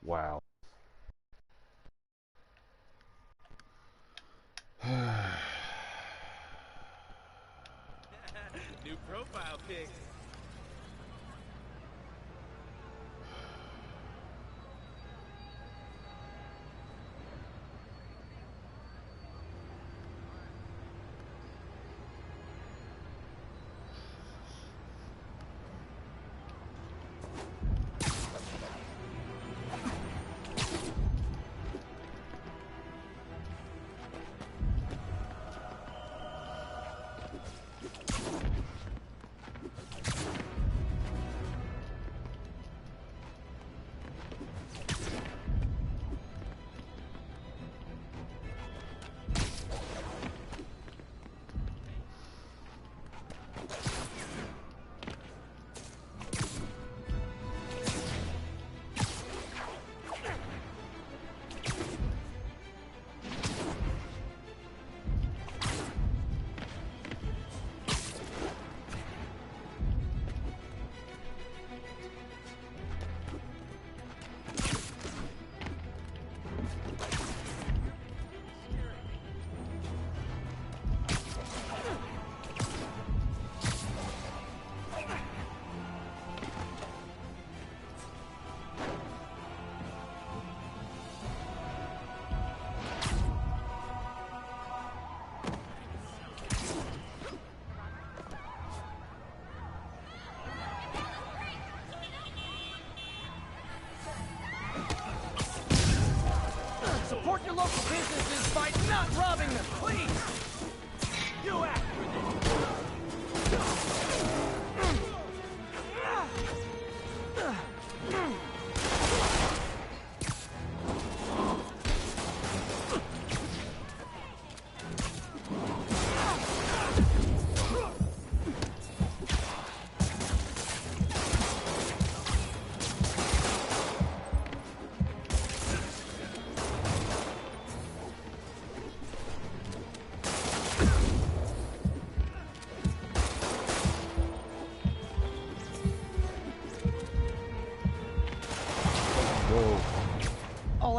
Wow. New profile pic.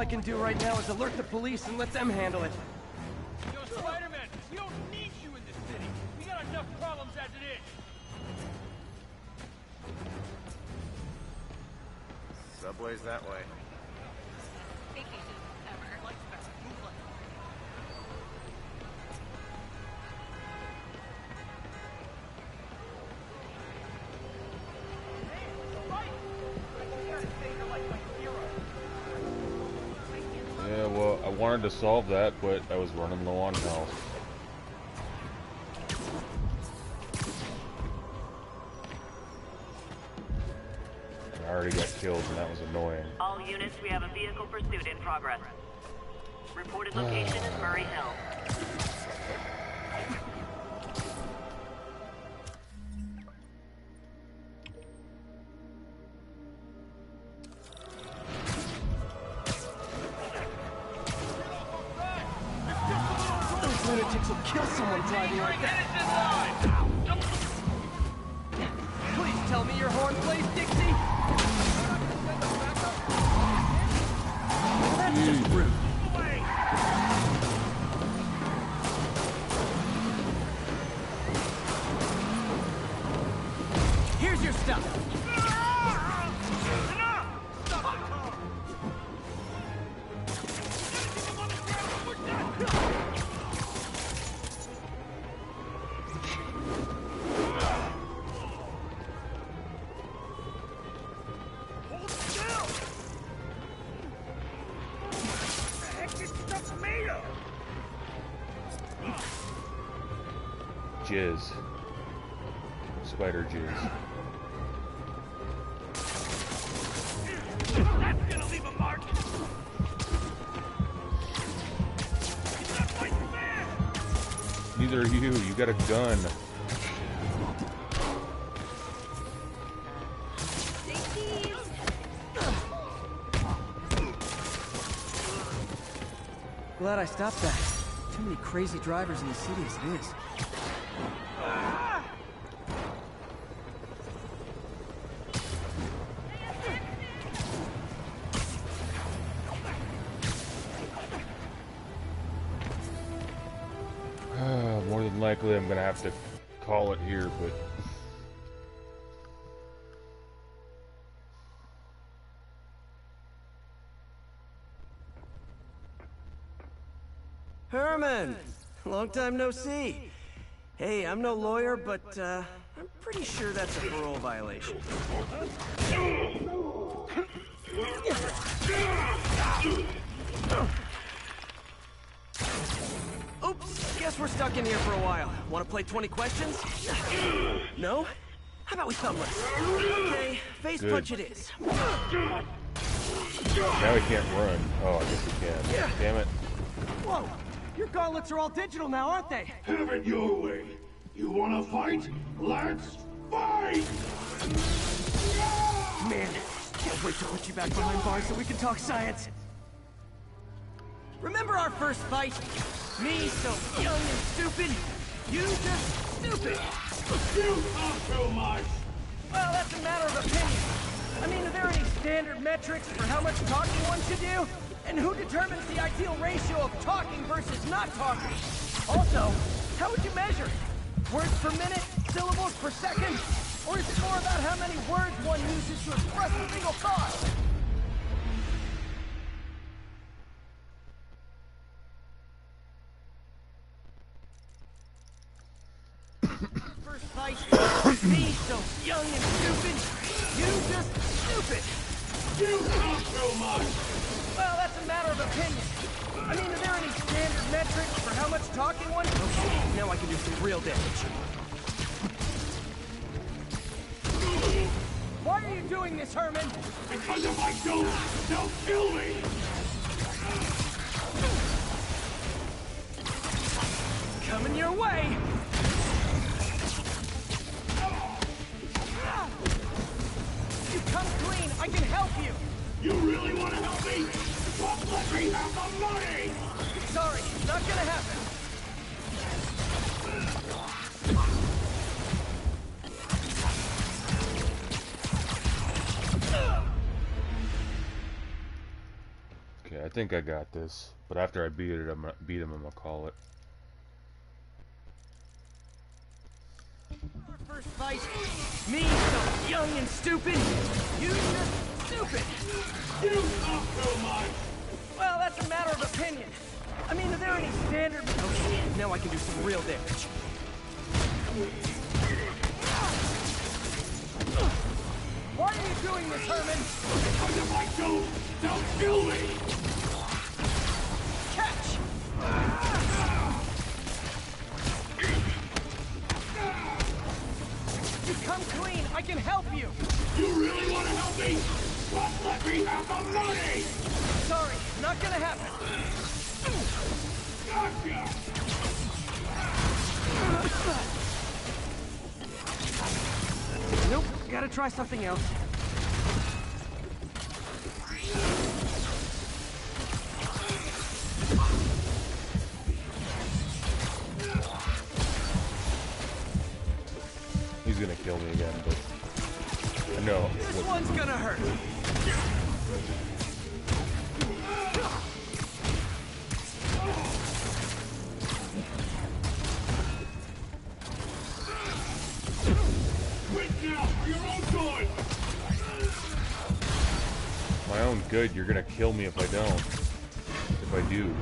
I can do right now is alert the police and let them handle it. Yo, Spider-Man, we don't need you in this city. We got enough problems as it is. Subway's that way. Yeah, well, I wanted to solve that, but I was running low on health. I already got killed, and that was annoying. All units, we have a vehicle pursuit in progress. Reported location is Murray Hill. Those lunatics will kill someone driving like that. Please tell me your horn plays, Dixie. That's just rude. Here's your stuff. Jizz. Spider jizz. That's gonna leave a mark. Neither are you. You got a gun. Glad I stopped that. Too many crazy drivers in the city as it is. More than likely, I'm gonna have to call it here, but... Herman! Long time no see. Hey, I'm no lawyer, but I'm pretty sure that's a parole violation. Oops, guess we're stuck in here for a while. Want to play 20 questions? No? How about we thumbless? Okay, face Good. punch it is. Now we can't run. Oh, I guess we can. Damn it. Whoa! Your gauntlets are all digital now, aren't they? Have it your way. You wanna fight? Let's fight! Man, can't wait to put you back behind bars so we can talk science. Remember our first fight? Me so young and stupid, you just stupid. You talk too much. Well, that's a matter of opinion. I mean, are there any standard metrics for how much talking one should do? And who determines the ideal ratio of talking versus not talking? Also, how would you measure it? Words per minute? Syllables per second? Or is it more about how many words one uses to express a single thought? First fight, me so young and stupid, you just stupid. You talk too much. Well, that's a matter of opinion. I mean, are there any standard metrics for how much talking one? Okay, now I can do some real damage. Why are you doing this, Herman? Because if I don't, they'll kill me. Coming your way. You come clean, I can help you. You really want to help me? But let me have the money! Sorry, not gonna happen. Okay, think I got this, but after I beat him, I'm gonna call it. Our first fight, me so young and stupid, you just stupid. You talk too much. Well, that's a matter of opinion. I mean, are there any standard... Okay, now I can do some real damage. Why are you doing this, Herman? Because if I don't, they'll kill me! Catch! You come clean, I can help you! You really want to help me? But let me have the money! Sorry, not gonna happen. Gotcha! Nope, gotta try something else. He's gonna kill me again, but I know. This one's gonna hurt. My own good, you're gonna kill me if I don't. If I do.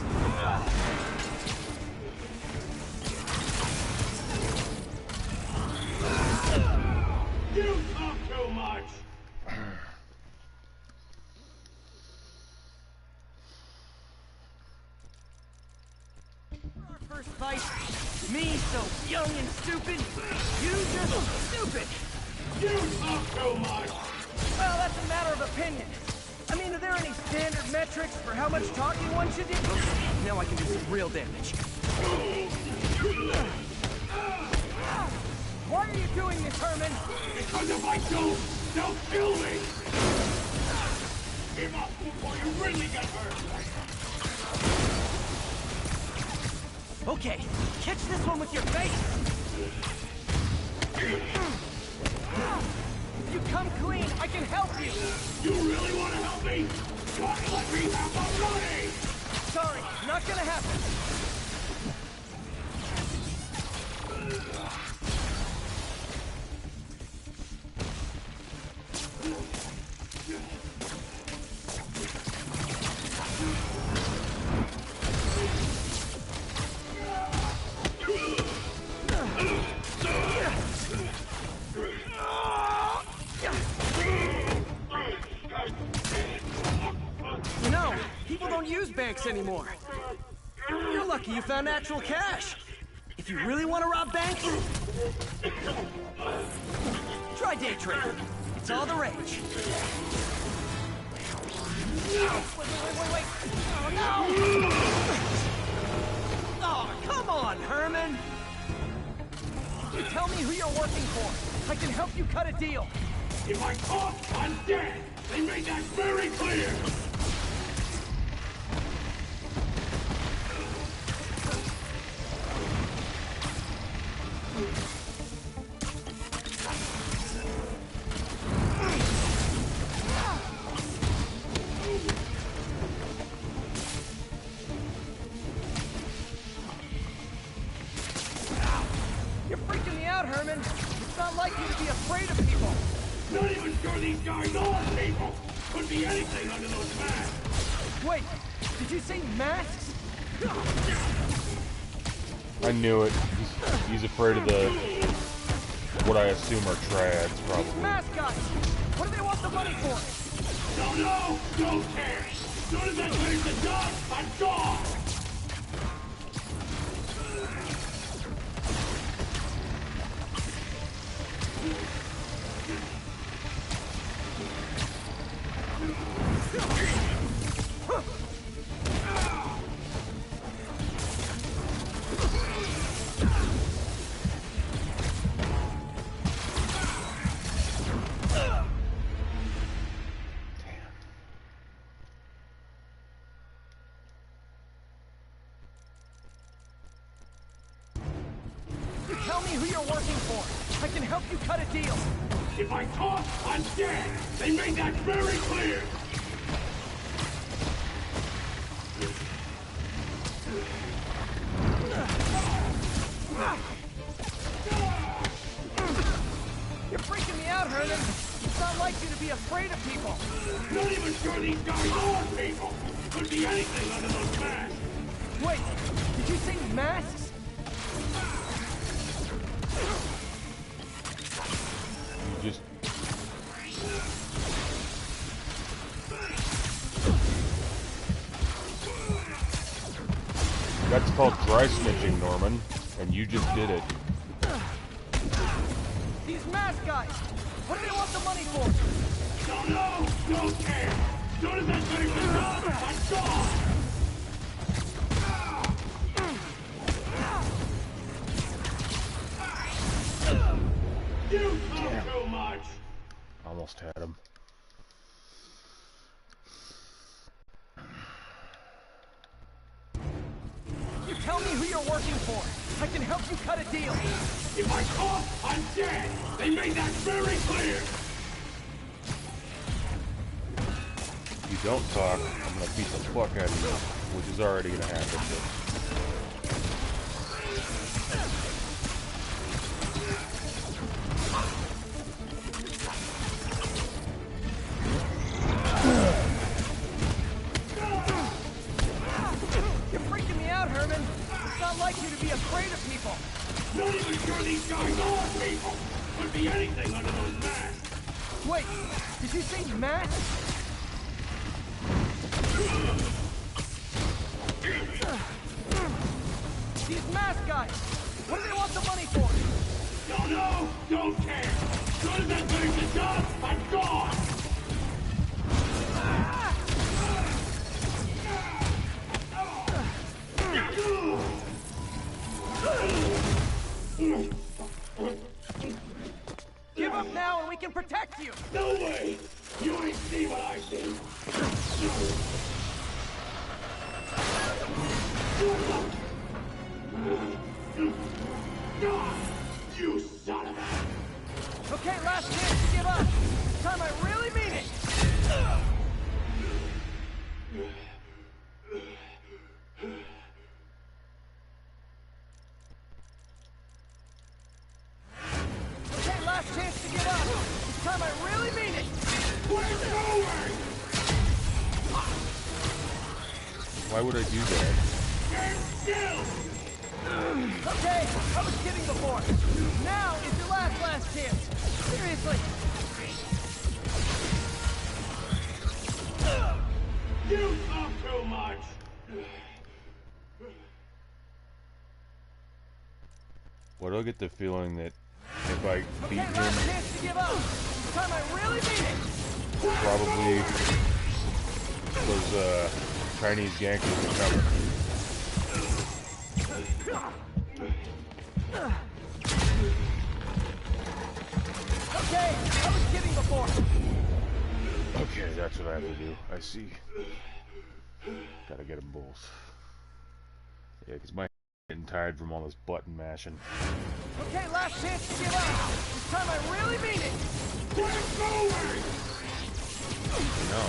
You talk too much! Our first fight, me so young and stupid, you just stupid! You talk too much! Well, that's a matter of opinion. I mean, are there any standard metrics for how much talking one should do? Okay, now I can do some real damage. Why are you doing this, Herman? Because if I don't, they'll kill me! Give up before you really get hurt! Okay, catch this one with your face! If you come clean, I can help you! You really want to help me? Just let me have the money! Sorry, not gonna happen. You know, people don't use banks anymore. You're lucky you found actual cash. If you really want to rob banks, try day trading. It's all the rage. Wait. Oh, no! Oh, come on, Herman! You tell me who you're working for. I can help you cut a deal. If I talk, I'm dead! They made that very clear! You're freaking me out, Herman. It's not like you to be afraid of people. Not even sure these guys are people. Could be anything under those masks. Wait, did you say masks? I knew it. He's afraid of the... what I assume are trads, probably. Mascots! What do they want the money for? Don't know! Don't care! As soon as I finish the job, I'm gone! Tell me who you're working for. I can help you cut a deal. If I talk, I'm dead. They made that very clear. not like you to be afraid of people. Not even sure these guys are people. Could be anything under those masks. Wait, did you say masks? You just... That's called dry snitching, Norman, and you just did it. These mask guys, what do they want the money for? Don't know, don't care. Soon as I finish the job, I'm gone. You talk too much. Almost had him. You tell me who you're working for. I can help you cut a deal. If I talk, I'm dead. They made that very clear. If you don't talk, I'm gonna beat the fuck out of you, which is already gonna happen. You're freaking me out, Herman. It's not like you to be afraid of people. Not even sure these guys are people. Could be anything under those masks. Wait, did you say masks? These mask guys, what do they want the money for? Don't know, don't care. Soon as I finish the job, I'm gone. Give up now and we can protect you! No way! You ain't see what I see! You son of a... Okay, last chance to give up! This time I really mean it! Okay, last chance to give up! This time I really mean it! We're going! Why would I do that? Stand still! Okay, I was kidding before. Now is your last chance. Seriously. You talk too much! Why do I get the feeling that if I beat Okay, him, last chance to give up. This time I really mean it. probably those Chinese gangsters are coming. Okay, I was kidding before. Okay, that's what I have to do. I see. Gotta get them both. Yeah, because my getting tired from all this button mashing. Okay, last chance to give up. This time I really mean it. We're going! No.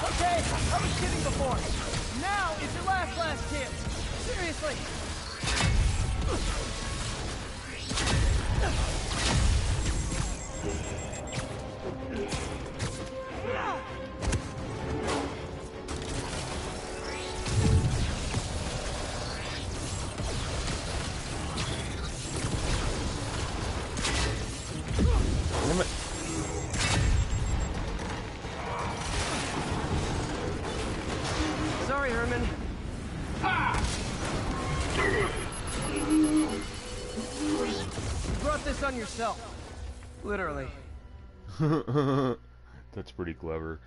Okay, I was kidding before. Now is your last chance. Seriously. Damn it. Sorry, Herman. You brought this on yourself. Literally. That's pretty clever.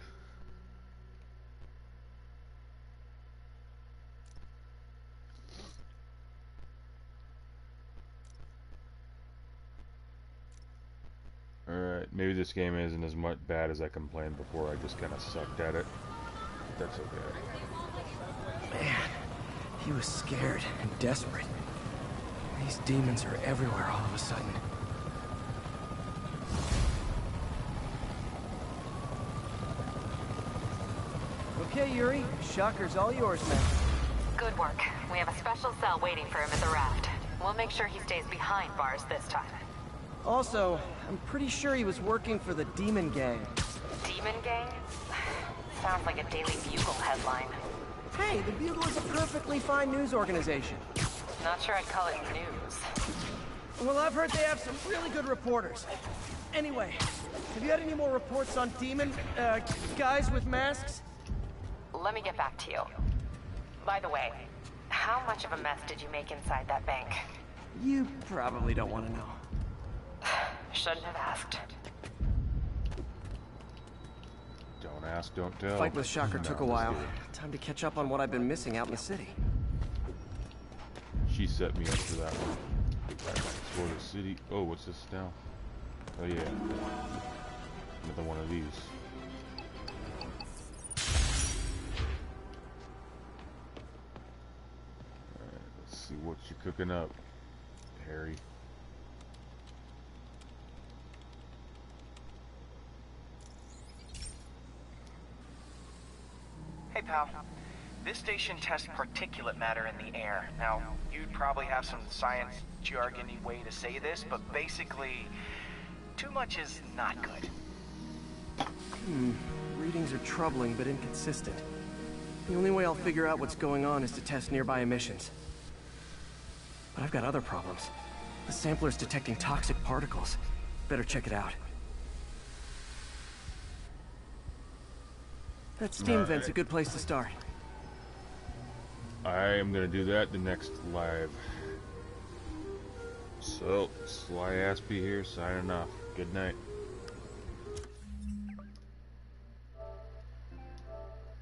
Alright, maybe this game isn't as much bad as I complained before. I just kind of sucked at it. But that's okay. Man, he was scared and desperate. These demons are everywhere all of a sudden. Okay, Yuri. Shocker's all yours, man. Good work. We have a special cell waiting for him at the raft. We'll make sure he stays behind bars this time. Also, I'm pretty sure he was working for the Demon Gang. Demon Gang? Sounds like a Daily Bugle headline. Hey, the Bugle is a perfectly fine news organization. Not sure I'd call it news. Well, I've heard they have some really good reporters. Anyway, have you had any more reports on demon, guys with masks? Let me get back to you. By the way, how much of a mess did you make inside that bank? You probably don't want to know. Shouldn't have asked. Don't ask, don't tell. Fight with Shocker No, took a let's while. do it. Time to catch up on what I've been missing out in the city. She set me up for that one. Explore the city. Oh, what's this now? Oh yeah. Another one of these. Alright, let's see what you're cooking up, Harry. Hey, pal. This station tests particulate matter in the air. Now, you'd probably have some science jargony way to say this, but basically, too much is not good. Readings are troubling but inconsistent. The only way I'll figure out what's going on is to test nearby emissions. But I've got other problems. The sampler's detecting toxic particles. Better check it out. That steam vent's a good place to start. I am gonna do that the next live. So, Sly Aspie here, signing off. Good night.